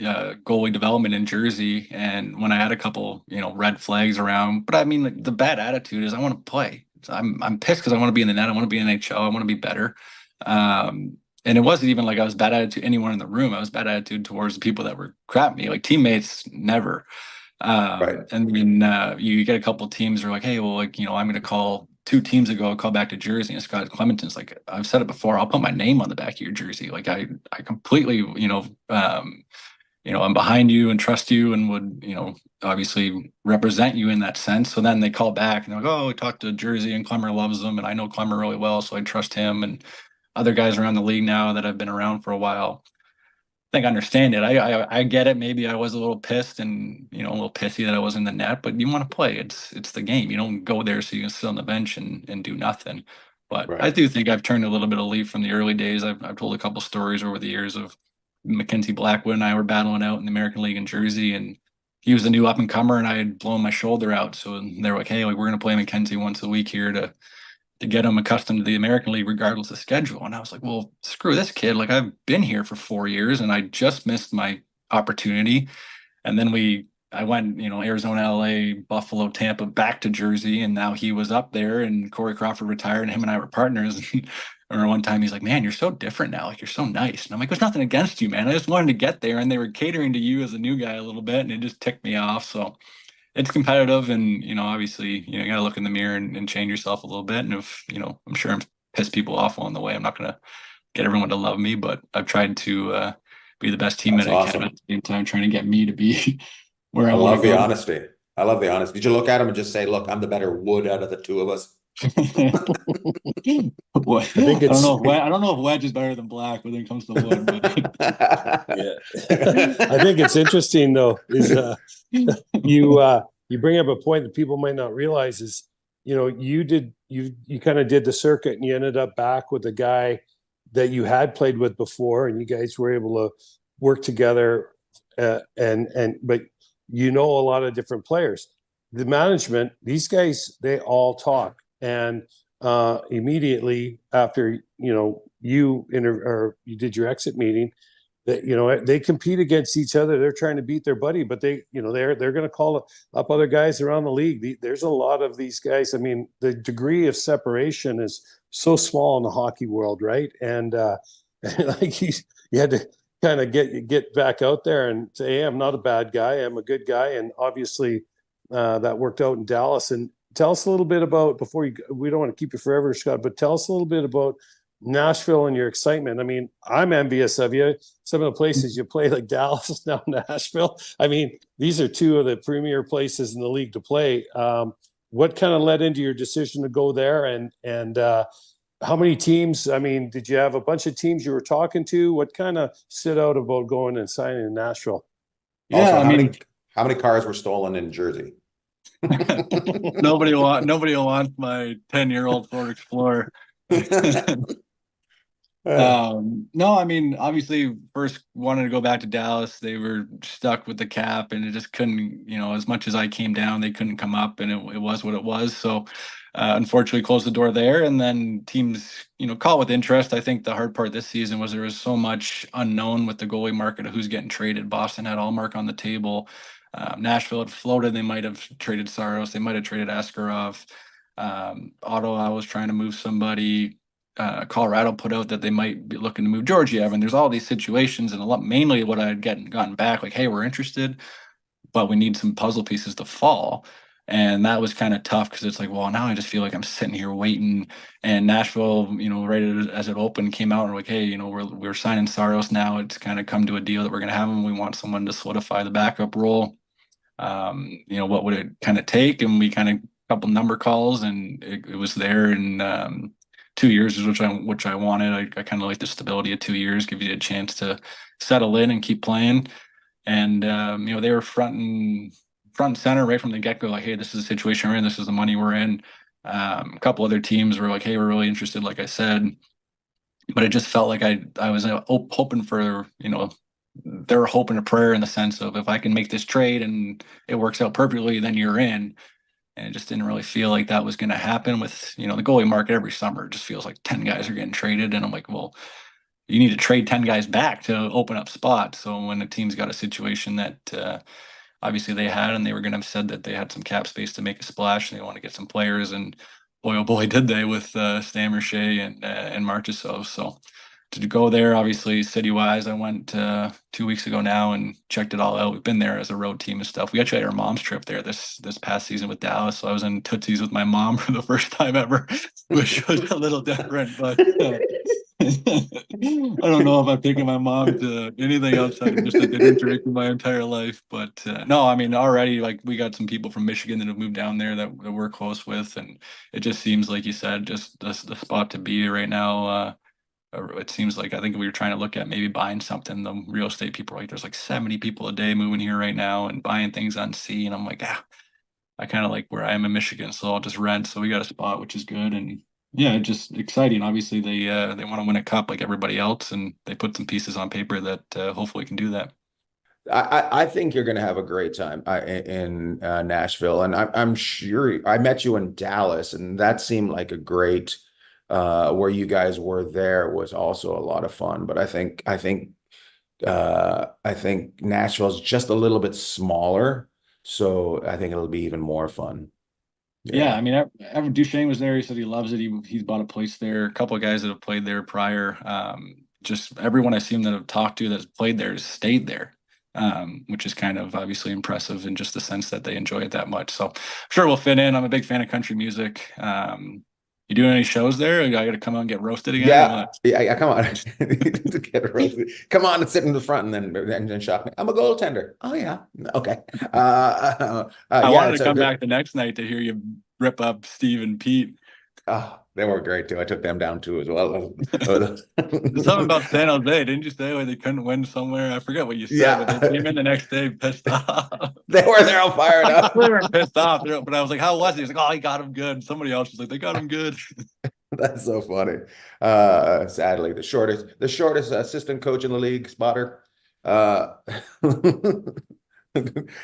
goalie development in Jersey, and when I had a couple, red flags around, but I mean, like, the bad attitude is I want to play. So I'm pissed because I want to be in the net. I want to be in the NHL. I want to be better. And it wasn't even like I was bad attitude to anyone in the room. I was bad attitude towards the people that were crap me, like teammates, never. Right. And then you get a couple of teams that are like, hey, well, like, I'm going to call 2 teams ago, I'll call back to Jersey. And Scott Clementon's like, I've said it before, I'll put my name on the back of your jersey. Like I completely, I'm behind you and trust you and would, obviously represent you in that sense. So then they call back and they're like, oh, we talked to Jersey and Clemmer loves them. And I know Clemmer really well, so I trust him and other guys around the league now that have been around for a while. I think I understand it. I get it. Maybe I was a little pissed and a little pissy that I was in the net, but you want to play. It's the game. You don't go there so you can sit on the bench and do nothing. But I Right. do think I've turned a little bit of leaf from the early days. I've told a couple stories over the years of Mackenzie Blackwood and I were battling out in the American League in Jersey, and he was a new up and comer, and I had blown my shoulder out. So they're like, "Hey, like we're gonna play Mackenzie once a week here to get him accustomed to the American League, regardless of schedule." And I was like, "Well, screw this kid! Like I've been here for 4 years, and I just missed my opportunity." And then I went, Arizona, LA, Buffalo, Tampa, back to Jersey, and now he was up there, and Corey Crawford retired, and him and I were partners. I remember one time he's like, "Man, you're so different now. Like you're so nice." And I'm like, "There's nothing against you, man. I just wanted to get there, and they were catering to you as a new guy a little bit, and it just ticked me off." So it's competitive, and obviously, you got to look in the mirror and change yourself a little bit. And if I'm sure I'm pissed people off along the way. I'm not gonna get everyone to love me, but I've tried to be the best That's teammate I can awesome. at the same time, trying to get me to be where I I want to love the go. honesty. I love the honesty. Did you look at him and just say, look, I'm the better wood out of the two of us? What? I think it's I don't know if Wedge is better than Black when it comes to wood, but yeah. I think it's interesting though, is you bring up a point that people might not realize is, you kind of did the circuit and you ended up back with a guy that you had played with before, and you guys were able to work together, but a lot of different players. The management, these guys, they all talk, and immediately after you did your exit meeting, that they compete against each other. They're trying to beat their buddy, but they're going to call up other guys around the league. There's a lot of these guys. I mean, the degree of separation is so small in the hockey world, right? And like you had to kind of get back out there and say, "Hey, I'm not a bad guy. I'm a good guy." And obviously, that worked out in Dallas. And tell us a little bit about, we don't want to keep you forever, Scott, but tell us a little bit about Nashville and your excitement. I mean, I'm envious of you. Some of the places you play, like Dallas, now Nashville. I mean, these are two of the premier places in the league to play. What kind of led into your decision to go there, and how many teams? I mean, did you have a bunch of teams you were talking to? What kind of stood out about going and signing in Nashville? Also, yeah, I mean, how many cars were stolen in Jersey? nobody will want my 10-year-old Ford Explorer. No, I mean, obviously, first wanted to go back to Dallas. They were stuck with the cap, and it just couldn't, as much as I came down, they couldn't come up, and it was what it was. So, unfortunately, closed the door there. And then teams, caught with interest. I think the hard part this season was there was so much unknown with the goalie market of who's getting traded. Boston had Allmark on the table. Nashville had floated. They might have traded Saros. They might have traded Askarov. Ottawa was trying to move somebody. Colorado put out that they might be looking to move Georgiev, and there's all these situations, and mainly what I had gotten back, like, hey, we're interested, but we need some puzzle pieces to fall. And that was kind of tough because it's like, well, now I just feel like I'm sitting here waiting. And Nashville, right as it opened, came out and like, hey, we're signing Saros now. It's kind of come to a deal that we're going to have him. We want someone to solidify the backup role. What would it kind of take? And we kind of couple number calls, and it was there. And 2 years is which I wanted. I kind of like the stability of 2 years, give you a chance to settle in and keep playing. And they were front and center right from the get go, like, hey, this is the situation we're in, this is the money we're in. A couple other teams were like, hey, we're really interested, like I said, but it just felt like I was hoping for, they were hoping a prayer in the sense of, if I can make this trade and it works out perfectly, then you're in. And it just didn't really feel like that was going to happen with, the goalie market every summer. It just feels like 10 guys are getting traded. And I'm like, well, you need to trade 10 guys back to open up spots. So when the team's got a situation that obviously they had, and they were going to have said that they had some cap space to make a splash, and they want to get some players, and boy, oh boy, did they with Stammershay and Marchessault. So to go there, obviously city-wise, I went 2 weeks ago now and checked it all out. We've been there as a road team and stuff. We actually had our mom's trip there this past season with Dallas. So I was in Tootsie's with my mom for the first time ever, which was a little different. But I don't know if I'm taking my mom to anything outside of just a dinner drink in my entire life. But no, I mean, already, like, we got some people from Michigan that have moved down there that we're close with. And it just seems, like you said, just the spot to be right now. It seems like, I think we were trying to look at maybe buying something. The real estate people are like, there's like 70 people a day moving here right now and buying things on sea. And I'm like, I kind of like where I am in Michigan, so I'll just rent. So we got a spot, which is good. And yeah, just exciting. Obviously, they want to win a cup like everybody else, and they put some pieces on paper that hopefully can do that. I think you're going to have a great time in Nashville, and I'm sure I met you in Dallas, and that seemed like a great. Where you guys were there was also a lot of fun, but I think Nashville's just a little bit smaller, so I think it'll be even more fun. Yeah, I mean, Evan Duchesne was there. He said he loves it. He's bought a place there. A couple of guys that have played there prior. Just everyone I seem that have talked to that's played there has stayed there, which is kind of obviously impressive in just the sense that they enjoy it that much. So I'm sure we'll fit in. I'm a big fan of country music. You doing any shows there? I got to come out and get roasted again? Yeah, come on. Get roasted. Come on and sit in the front and then shock me. I'm a goaltender. Oh yeah. Okay. I wanted to come back the next night to hear you rip up Steve and Pete. Oh, they were great too. I took them down too as well. There's something about San Jose, didn't you say, where they couldn't win somewhere? I forget what you said, Yeah. but they came in the next day pissed off. They were there all fired up. They were pissed off, but I was like, how was it? He was like, oh, he got him good. Somebody else was like, they got him good. That's so funny. Sadly, the shortest assistant coach in the league, Spotter.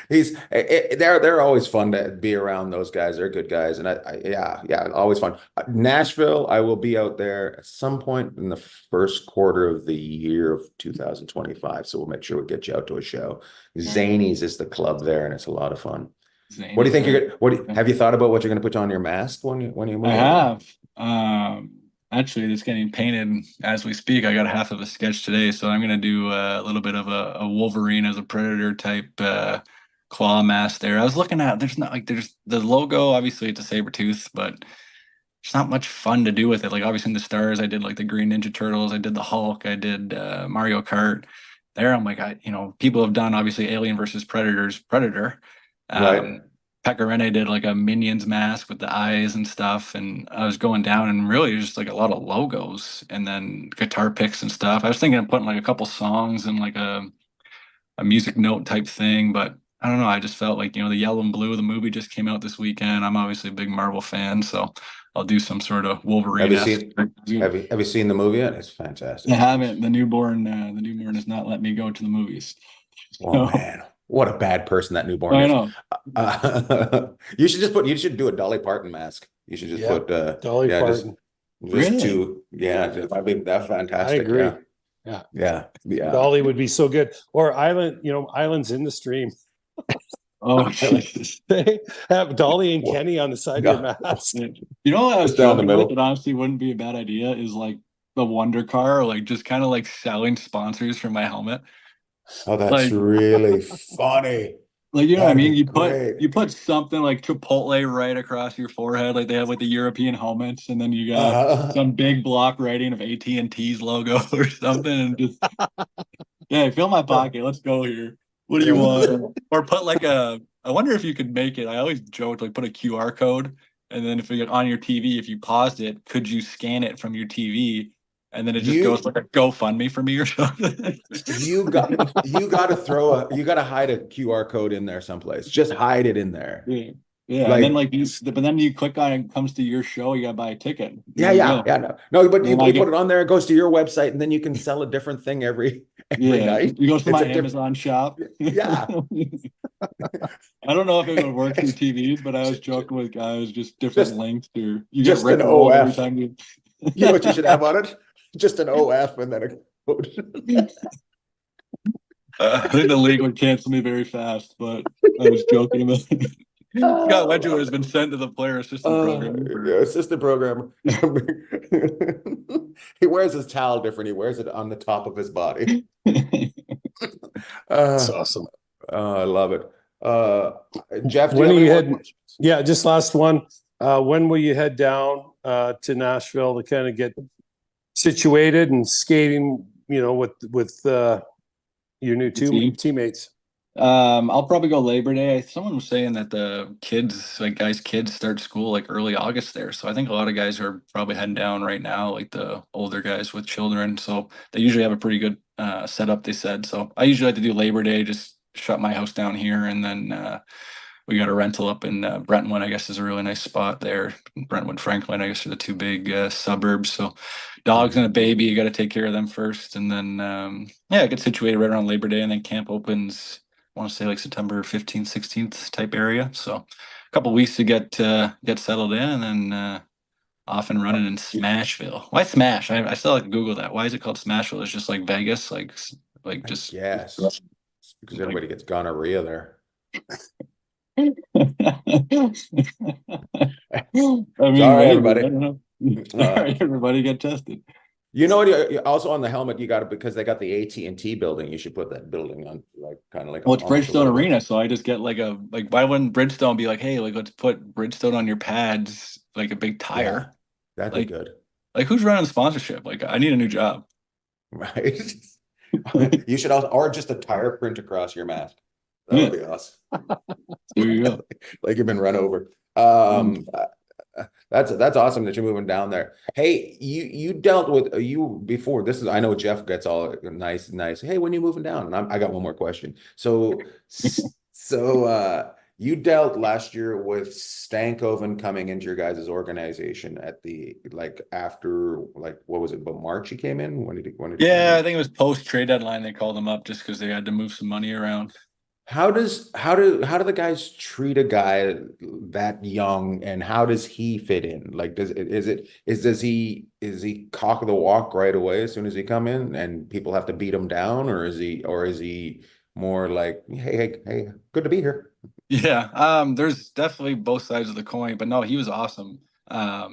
They're always fun to be around. Those guys, they're good guys, and yeah, always fun. Nashville, I will be out there at some point in the first quarter of the year of 2025, so we'll make sure we get you out to a show. Zanies is the club there, and it's a lot of fun. What do you think have you thought about what you're going to put on your mask when you move? I have. Actually, it's getting painted as we speak. I got half of a sketch today, so I'm going to do a little bit of a Wolverine as a Predator type claw mask there. I was looking at, there's the logo, obviously it's a saber tooth, but there's not much fun to do with it. Like, obviously in the stars, I did like the Green Ninja Turtles, I did the Hulk, I did Mario Kart. There, I'm like, people have done obviously Alien versus Predator. Right. Pecorine did like a Minions mask with the eyes and stuff, and I was going down and really just like a lot of logos and then guitar picks and stuff. I was thinking of putting like a couple songs and like a music note type thing, but I don't know. I just felt like, the Yellow and Blue, the movie just came out this weekend. I'm obviously a big Marvel fan, so I'll do some sort of Have Wolverine. you seen have you seen the movie yet? It's fantastic. I haven't. The newborn has not let me go to the movies. Oh So, man, what a bad person that newborn I is. know. You should do a Dolly Parton mask. You should just Yeah, put Dolly yeah, Parton. just Really? two. Yeah, I mean that's I fantastic. agree. Yeah. Yeah, Yeah. Dolly would be so good. Or Islands in the Stream. Oh, Jesus. They have Dolly and Kenny on the side of your Yeah. mask. You know what I was Just down the joking with middle. that honestly wouldn't be a bad idea is like the Wonder Car, like just kind of like selling sponsors for my helmet. Oh, that's Like, really funny. you know what I That'd mean? be great. You put something like Chipotle right across your forehead, like they have like the European helmets, and then you got Uh, some big block writing of AT&T's logo or something, and just yeah, fill my pocket. Let's go here. What do you want? Or put like I wonder if you could make it. I always joke like put a QR code, and then if you on your TV, if you paused it, could you scan it from your TV, and then it just goes you like a GoFundMe for me or something. you gotta hide a QR code in there someplace. Just hide it in there. Yeah. Yeah, and then Like like but then you click on it, it comes to your show, you gotta buy a ticket. yeah, There you yeah, go. yeah. No, but And you then I put get it on there, it goes to your website, and then you can sell a different thing every yeah, night. you go to It's my a different Amazon shop. yeah. I don't know if it would work through TVs, but I was joking with guys, just different Just links or you get just an rickrolled every OF. time you You know what you should have on it? Just an OF and then a code. I think the league would cancel me very fast, but I was joking about it. Scott Wedgewood has been sent to the player assistant program. Yeah, assistant programmer. He wears his towel different. He wears it on the top of his body. That's Uh, awesome. I love it. Jeff, do you When are have any you more heading? questions? Yeah, just last one. When will you head down to Nashville to kind of get situated and skating? With your new Team. teammates. I'll probably go Labor Day. Someone was saying that the kids, like guys' kids start school like early August there. So I think a lot of guys are probably heading down right now, like the older guys with children. So they usually have a pretty good setup, they said. So I usually like to do Labor Day, just shut my house down here. And then we got a rental up in Brentwood, I guess is a really nice spot there. Brentwood, Franklin, I guess are the two big suburbs. So dogs and a baby, you got to take care of them first. And then, yeah, get situated right around Labor Day. And then camp opens I want to say like September 15th, 16th type area. So a couple weeks to get settled in and then off and running in Smashville. Why Smash? I still like to Google that. Why is it called Smashville? It's just like Vegas, like just Yes, because everybody gets gonorrhea there. I mean, Sorry, maybe, everybody. I don't know. All right, everybody get tested. You know what? Also on the helmet, you got it because they got the AT&T building. You should put that building on, like kind of like Well, it's almost a Bridgestone logo. Arena, so I just get like why wouldn't Bridgestone be like, hey, like let's put Bridgestone on your pads, like a big Yeah, tire. that'd Like be good, like who's running sponsorship? Like I need a new job. right? You should also, or just a tire print across your mask. That would be awesome. There you go. Like you've been run over. That's awesome that you're moving down there. Hey, you dealt with you before. This is I know Jeff gets all nice. Hey, when you moving down? And I got one more question. So you dealt last year with Stankoven coming into your guys' organization at the after what was it? About March he came in. When did he come Yeah, in? I think it was post trade deadline. They called him up just because they had to move some money around. How do the guys treat a guy that young, and how does he fit in? Like, does he cock of the walk right away as soon as he come in, and people have to beat him down, or is he more like, hey, good to be here? Yeah, there's definitely both sides of the coin, but no, he was awesome. I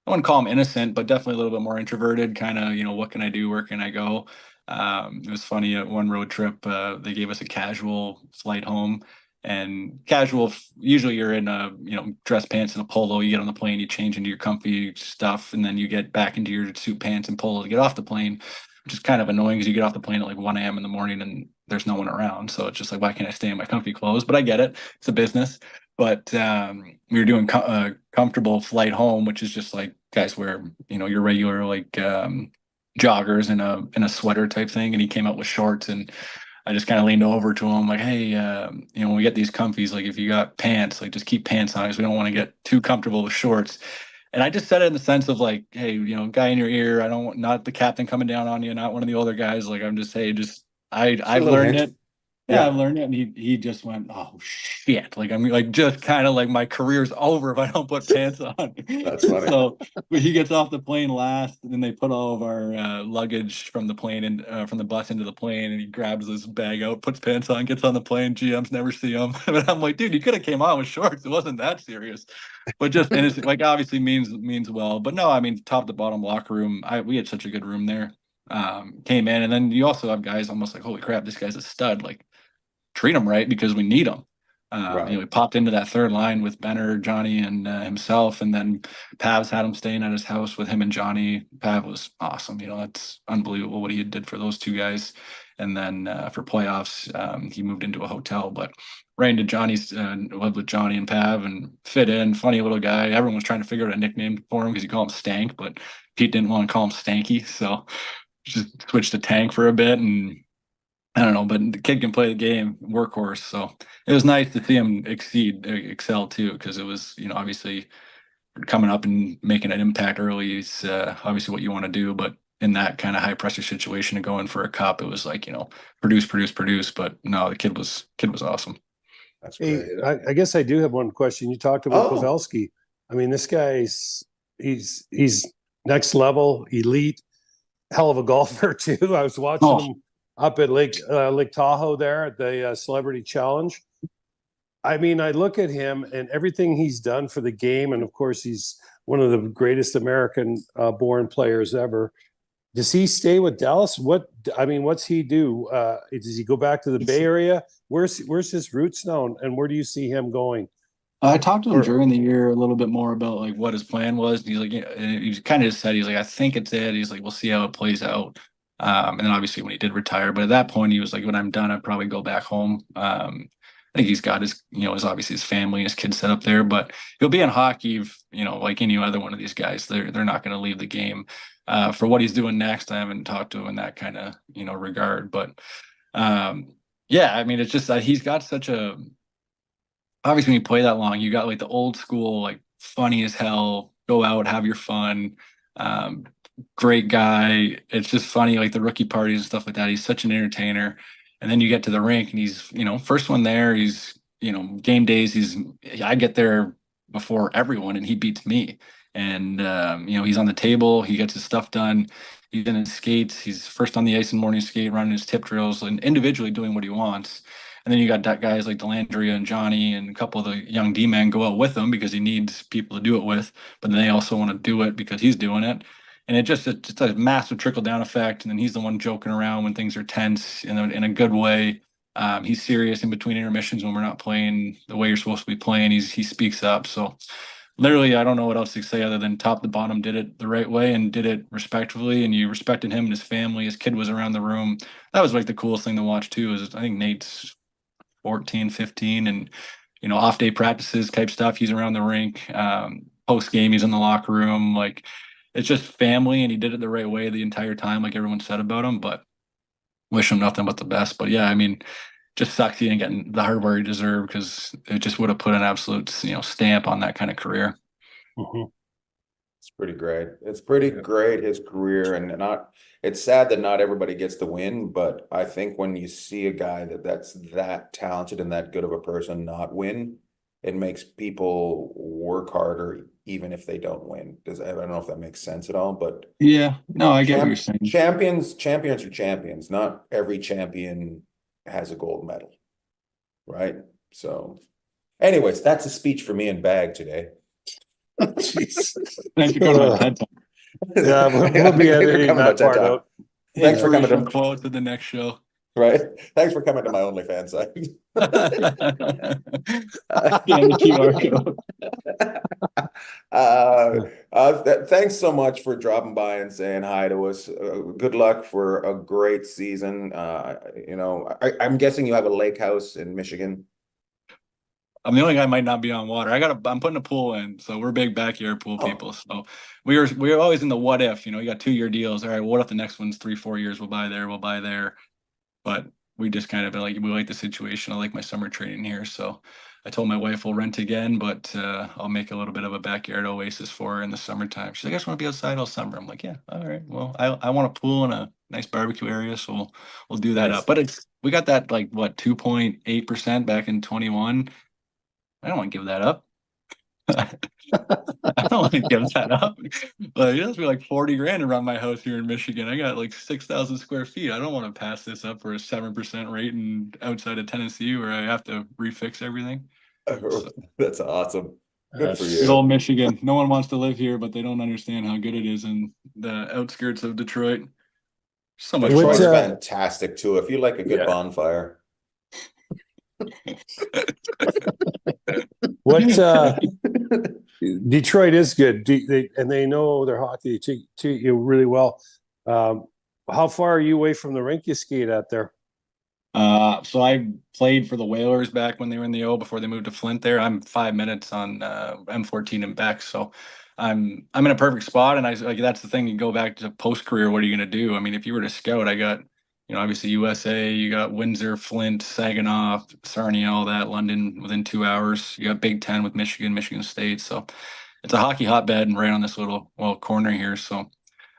wouldn't call him innocent, but definitely a little bit more introverted, kind of, what can I do? Where can I go? It was funny at one road trip, they gave us a casual flight home and casual, usually you're in dress pants and a polo, you get on the plane, you change into your comfy stuff, and then you get back into your suit pants and polo to get off the plane, which is kind of annoying because you get off the plane at like 1 a.m. in the morning and there's no one around. So it's just like, why can't I stay in my comfy clothes? But I get it. It's a business. But we were doing comfortable flight home, which is just like guys wear, your regular like joggers and a sweater type thing. And he came out with shorts, and I just kind of leaned over to him like, hey, when we get these comfies, like if you got pants, like just keep pants on because we don't want to get too comfortable with shorts. And I just said it in the sense of like, hey, guy in your ear. I don't want not the captain coming down on you, not one of the older guys. Like I'm just, hey, just Just a I've little learned hint. it. Yeah, Yeah, I've learned it. And he just went, oh shit. Like I'm like just kind of like my career's over if I don't put pants on. that's funny. So but he gets off the plane last, and then they put all of our luggage from the plane and from the bus into the plane, and he grabs this bag out, puts pants on, gets on the plane. GMs never see him. But I'm like, dude, you could have came on with shorts. It wasn't that serious. But just and it's like obviously means well. But no, I mean top to bottom locker room. We had such a good room there. Came in, and then you also have guys almost like, holy crap, this guy's a stud. Like treat him right because we need him. Right. He popped into that third line with Benner, Johnny, and himself, and then Pav's had him staying at his house with him and Johnny. Pav was awesome. That's unbelievable what he did for those two guys. And then for playoffs, he moved into a hotel, but right into Johnny's, lived with Johnny and Pav and fit in. Funny little guy. Everyone was trying to figure out a nickname for him because he called him Stank, but Pete didn't want to call him Stanky, so just switched to Tank for a bit. And I don't know, but the kid can play the game, workhorse. So it was nice to see him excel too, because it was, obviously coming up and making an impact early is obviously what you want to do. But in that kind of high pressure situation to go in for a cup, it was like, produce, produce, produce. But no, the kid was awesome. That's Hey, great. I guess I do have one question. You talked about Oh, Pavelski. I mean, this guy's he's next level, elite, hell of a golfer too. I was watching Oh, him up at Lake Tahoe there at the Celebrity Challenge. I mean, I look at him and everything he's done for the game, and of course, he's one of the greatest American born players ever. Does he stay with Dallas? What's he do? Does he go back to the Bay Area? Where's his roots now, and where do you see him going? I talked to him Or during the year a little bit more about like what his plan was. And he's like, yeah, and he kind of just said, he's like, I think it's it. He's like, we'll see how it plays out. And then obviously when he did retire, but at that point he was like, when I'm done, I'd probably go back home. I think he's got his obviously his family, his kids set up there, but he'll be in hockey, like any other one of these guys. They're not going to leave the game. For what he's doing next, I haven't talked to him in that kind of regard, but yeah, I mean, it's just that he's got such a obviously when you play that long, you got like the old school, like funny as hell, go out, have your fun. Um, Great guy. It's just funny, like the rookie parties and stuff like that. He's such an entertainer. And then you get to the rink and he's, first one there, he's, game days, I get there before everyone and he beats me. And he's on the table, he gets his stuff done. He's in his skates, he's first on the ice in morning skate, running his tip drills and individually doing what he wants. And then you got guys like Delandria and Johnny and a couple of the young D-men go out with him because he needs people to do it with, but then they also want to do it because he's doing it. And it's a massive trickle down effect. And then he's the one joking around when things are tense in a good way. He's serious in between intermissions when we're not playing the way you're supposed to be playing. He speaks up. So literally, I don't know what else to say other than top to bottom did it the right way and did it respectfully. And you respected him and his family. His kid was around the room. That was like the coolest thing to watch too. Is I think Nate's 14, 15, and off day practices type stuff. He's around the rink. Post game, he's in the locker room. Like it's just family, and he did it the right way the entire time, like everyone said about him. But wish him nothing but the best. But yeah, I mean, just sucks he didn't get the hardware he deserved because it just would have put an absolute stamp on that kind of career. Mhm. it's pretty great. It's pretty great, his career, and it's sad that not everybody gets to win, but I think when you see a guy that's that talented and that good of a person not win, it makes people work harder even if they don't win. I don't know if that makes sense at all, but Yeah, no, I get what you're saying. champions are champions. Not every champion has a gold medal, right? So anyways, that's a speech for me and Bagg today. Jeez. Thanks for coming on TED Talk. Yeah, we'll be Thanks for editing coming that on TED part Talk. out. Thanks for coming to quote to the next show. right. Thanks for coming to my OnlyFans site. Scan the QR code. Thanks so much for dropping by and saying hi to us. Good luck for a great season. I'm guessing you have a lake house in Michigan. I'm the only guy might not be on water. I'm putting a pool in, so we're big backyard pool people. So we're always in the what if, you got 2-year deals. All right, what if the next one's 3-4 years? We'll buy there. But we just kind of been like, we like the situation. I like my summer training here. So I told my wife we'll rent again, but I'll make a little bit of a backyard oasis for her in the summertime. She's like, I just want to be outside all summer. I'm like, yeah, all right. Well, I want a pool and a nice barbecue area, so we'll do that Nice. up. But we got that like what 2.8% back in 21. I don't want to give that up. I don't want to give that up. Like, it must be like 40 grand around my house here in Michigan. I got like 6,000 square feet. I don't want to pass this up for a 7% rate and outside of Tennessee where I have to refix everything. So, That's awesome. Good for That's- good you. old Michigan. No one wants to live here, but they don't understand how good it is in the outskirts of Detroit. So much Detroit's What's, fun. fantastic too. If you like a good Yeah. bonfire. What Detroit is good. And they know their hockey. They treat you really well. How far are you away from the rink you skate at there? So I played for the Whalers back when they were in the O before they moved to Flint there. I'm 5 minutes on M14 and Beck. So I'm in a perfect spot. And I like that's the thing, you go back to post career, what are you gonna do? I mean, if you were to scout, I got, obviously USA, you got Windsor, Flint, Saginaw, Sarnia, all that, London within 2 hours. You got Big Ten with Michigan, Michigan State. So it's a hockey hotbed and right on this little corner here. So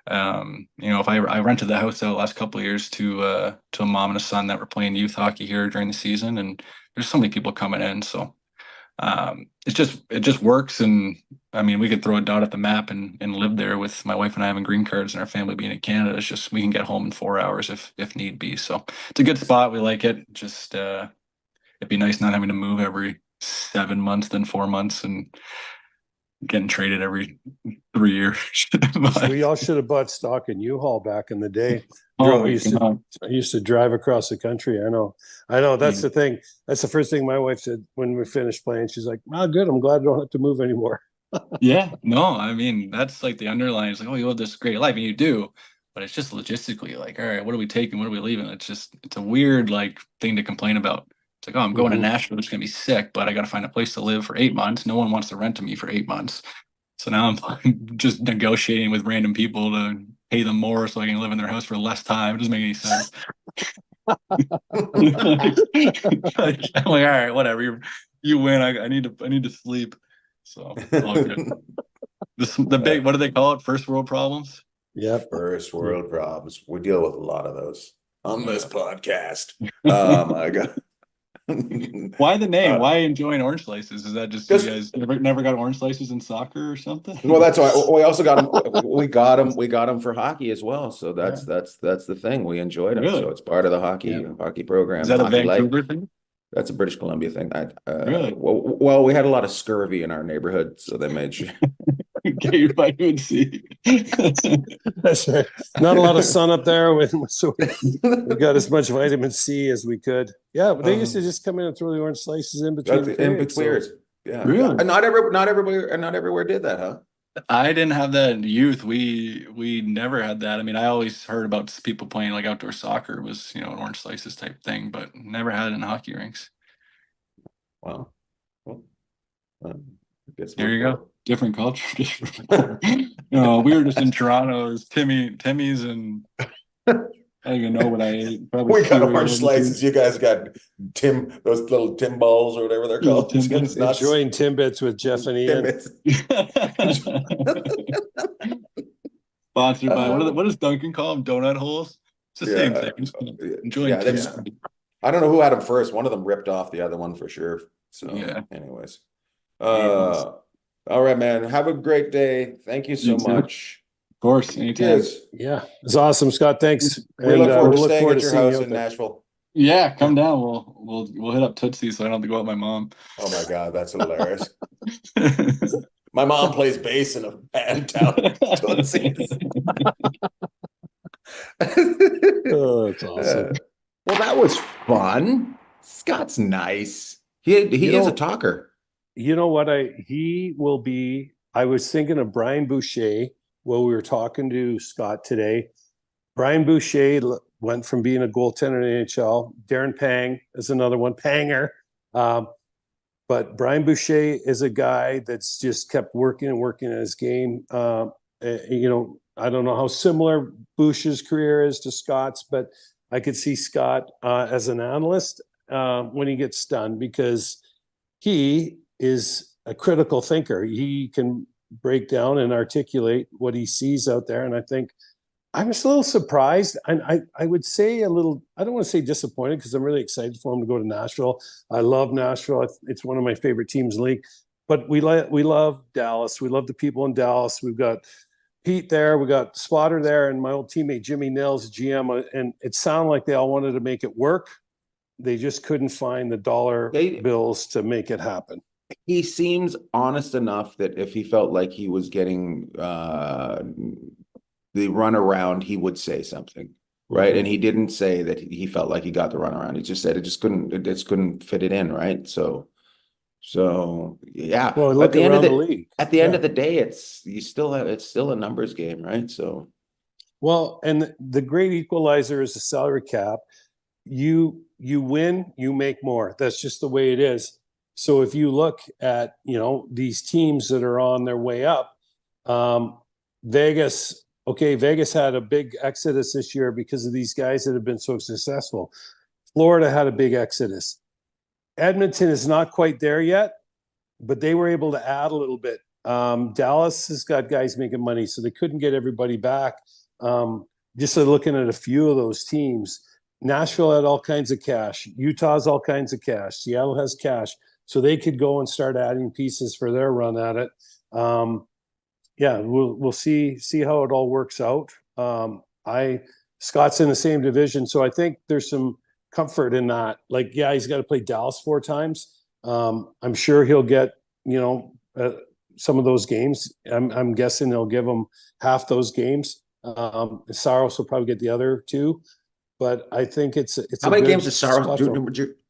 if I rented the house out the last couple of years to a mom and a son that were playing youth hockey here during the season, and there's so many people coming in, so it just works. And I mean, we could throw a dot at the map and live there with my wife and I having green cards and our family being in Canada. It's just we can get home in 4 hours if need be. So it's a good spot. We like it. Just it'd be nice not having to move every 7 months, then 4 months, and getting traded every 3 years. We all should have bought stock in U-Haul back in the day. Oh I used to drive across the country. I know. That's the thing. That's the first thing my wife said when we finished playing. She's like, "Oh, good. I'm glad I don't have to move anymore." Yeah, no, I mean, that's like the underlying. It's like, oh, you live this great life, and you do, but it's just logistically like, all right, what are we taking? What are we leaving? It's a weird like thing to complain about. It's like, oh, I'm going to Nashville. It's gonna be sick, but I got to find a place to live for 8 months. No one wants to rent to me for 8 months. So now I'm just negotiating with random people to pay them more so I can live in their house for less time. It doesn't make any sense. I'm like, all right, whatever. You win. I need to sleep. So all good. The big, what do they call it? First world problems. Yep. First world problems. We deal with a lot of those on this podcast. My God. Why the name? Why enjoying orange slices? Is that just you guys never got orange slices in soccer or something? Well, that's why we also got them. We got them for hockey as well. So that's the thing. We enjoyed them. Really? So it's part of the hockey program. Is that a Hockey Vancouver life. thing? That's a British Columbia thing. Really? Well, we had a lot of scurvy in our neighborhood, so they made sure. Get your vitamin C. That's right. Not a lot of sun up there, so we got as much vitamin C as we could. Yeah, but they used to just come in and throw the orange slices in between. Yeah, really. And not everywhere did that, huh? I didn't have that in youth. We never had that. I mean, I always heard about people playing like outdoor soccer was an orange slices type thing, but never had it in hockey rinks. Wow. Well, there you go. Different culture. We were just in Toronto. It was Timmy's, and I don't even know what I ate. Probably we got orange slices. You guys got those little Tim balls or whatever they're called. Enjoying Timbits with Jeff and Ian. Sponsored by what does Duncan call them? Donut holes. It's the same thing. Enjoying I don't know who had them first. One of them ripped off the other one for sure. So, anyways, all right, man. Have a great day. Thank you so much. Of course, anytime. Cheers. Yeah, it's awesome, Scott. Thanks. We look forward to staying at your house in Nashville. Yeah, come down. We'll hit up Tootsie so I don't have to go out with my mom. Oh my God, that's hilarious. My mom plays bass in a band down Tootsie's. Oh, that's awesome. Well, that was fun. Scott's nice. He is a talker. You know what? He will be. I was thinking of Brian Boucher while we were talking to Scott today. Brian Boucher went from being a goaltender in the NHL. Darren Pang is another one, Panger. But Brian Boucher is a guy that's just kept working at his game. I don't know how similar Boucher's career is to Scott's, but I could see Scott as an analyst when he gets done, because he is a critical thinker. He can break down and articulate what he sees out there. And I think I'm just a little surprised. And I would say a little, I don't want to say disappointed, because I'm really excited for him to go to Nashville. I love Nashville. It's one of my favorite teams in the league. But we love Dallas. We love the people in Dallas. We've got Pete there, we got Spotter there, and my old teammate Jimmy Nils, GM, and it sounded like they all wanted to make it work. They just couldn't find the dollar bills to make it happen. He seems honest enough that if he felt like he was getting the runaround, he would say something, right? And he didn't say that he felt like he got the runaround. He just said it just couldn't fit it in, right? So yeah. Well, look around the league. At the end of the day, it's still a numbers game, right? So, well, and the great equalizer is the salary cap. You win, you make more. That's just the way it is. So if you look at, these teams that are on their way up, Vegas had a big exodus this year because of these guys that have been so successful. Florida had a big exodus. Edmonton is not quite there yet, but they were able to add a little bit. Dallas has got guys making money, so they couldn't get everybody back. Just looking at a few of those teams, Nashville had all kinds of cash. Utah's all kinds of cash. Seattle has cash. So they could go and start adding pieces for their run at it. We'll see how it all works out. Scott's in the same division, so I think there's some comfort in that. Like, yeah, he's got to play Dallas 4 times. I'm sure he'll get, some of those games. I'm guessing they'll give him half those games. Saros will probably get the other 2. But I think it's how many games did Saros? I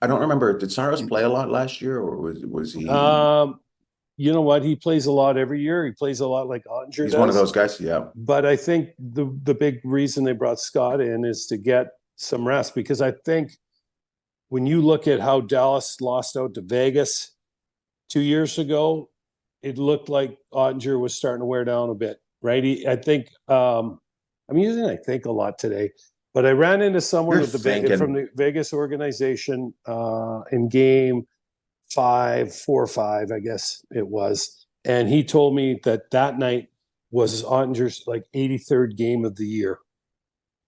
don't remember. Did Saros play a lot last year, or was he? You know what? He plays a lot every year. He plays a lot like Ottinger He's does. one of those guys, yeah. But I think the big reason they brought Scott in is to get some rest, because I think when you look at how Dallas lost out to Vegas 2 years ago, it looked like Ottinger was starting to wear down a bit, right? I'm using I think a lot today. But I ran into someone from the Vegas organization in game 4 or 5, I guess it was. And he told me that night was Ottinger's 83rd game of the year.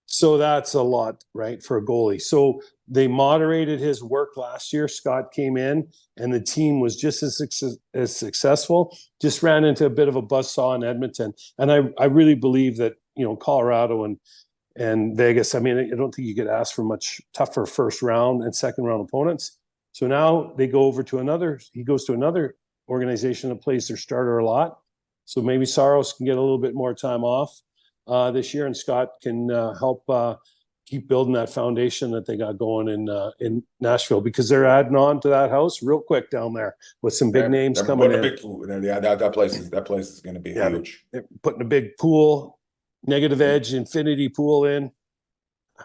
So that's a lot, right, for a goalie. So they moderated his work last year. Scott came in and the team was just as successful, just ran into a bit of a buzzsaw in Edmonton. And I really believe that, Colorado and Vegas, I don't think you could ask for much tougher first round and second round opponents. So now he goes to another organization that plays their starter a lot. So maybe Saros can get a little bit more time off this year, and Scott can help keep building that foundation that they got going in Nashville, because they're adding on to that house real quick down there with some big names coming in. That place is going to be huge. They're putting a big pool. Negative edge infinity pool in.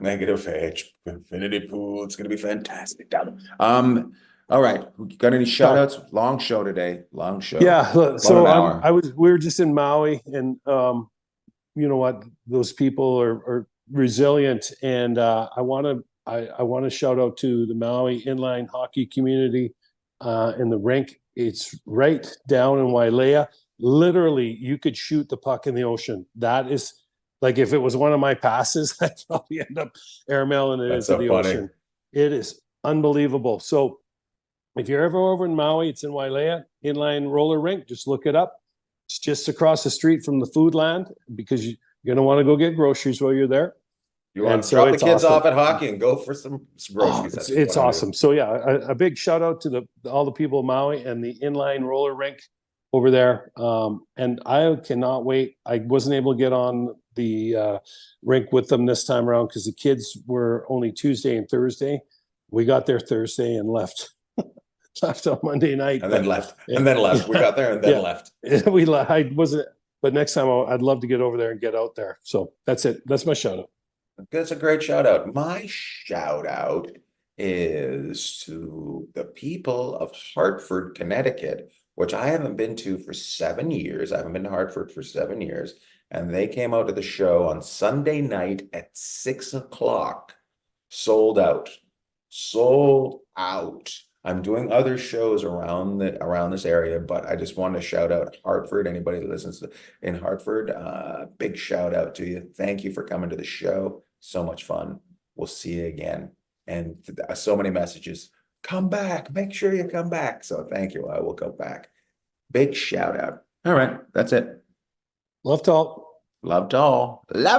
Negative edge infinity pool. It's going to be fantastic down there. All right. Got any shout outs? Long show today. Long show. Yeah. So we were just in Maui, and you know what? Those people are resilient, and I want to shout out to the Maui inline hockey community in the rink. It's right down in Wailea. Literally, you could shoot the puck in the ocean. That is, if it was one of my passes, I'd probably end up airmailing it into the ocean. It is unbelievable. So if you're ever over in Maui, it's in Wailea, inline roller rink. Just look it up. It's just across the street from the food land, because you're going to want to go get groceries while you're there. You want to drop the kids off at hockey and go for some groceries. It's awesome. So yeah, a big shout out to all the people of Maui and the inline roller rink over there. And I cannot wait. I wasn't able to get on the rink with them this time around because the kids were only Tuesday and Thursday. We got there Thursday and left on Monday night. And then left. We got there and then left. I wasn't, but next time I'd love to get over there and get out there. So that's it. That's my shout out. That's a great shout out. My shout out is to the people of Hartford, Connecticut, which I haven't been to for 7 years. I haven't been to Hartford for 7 years. And they came out to the show on Sunday night at 6 o'clock Sold out. Sold out. I'm doing other shows around this area, but I just want to shout out Hartford. Anybody that listens in Hartford, big shout out to you. Thank you for coming to the show. So much fun. We'll see you again. And so many messages. Come back. Make sure you come back. So thank you. I will go back. Big shout out. All right. That's it. Love talk. Love to all. Love.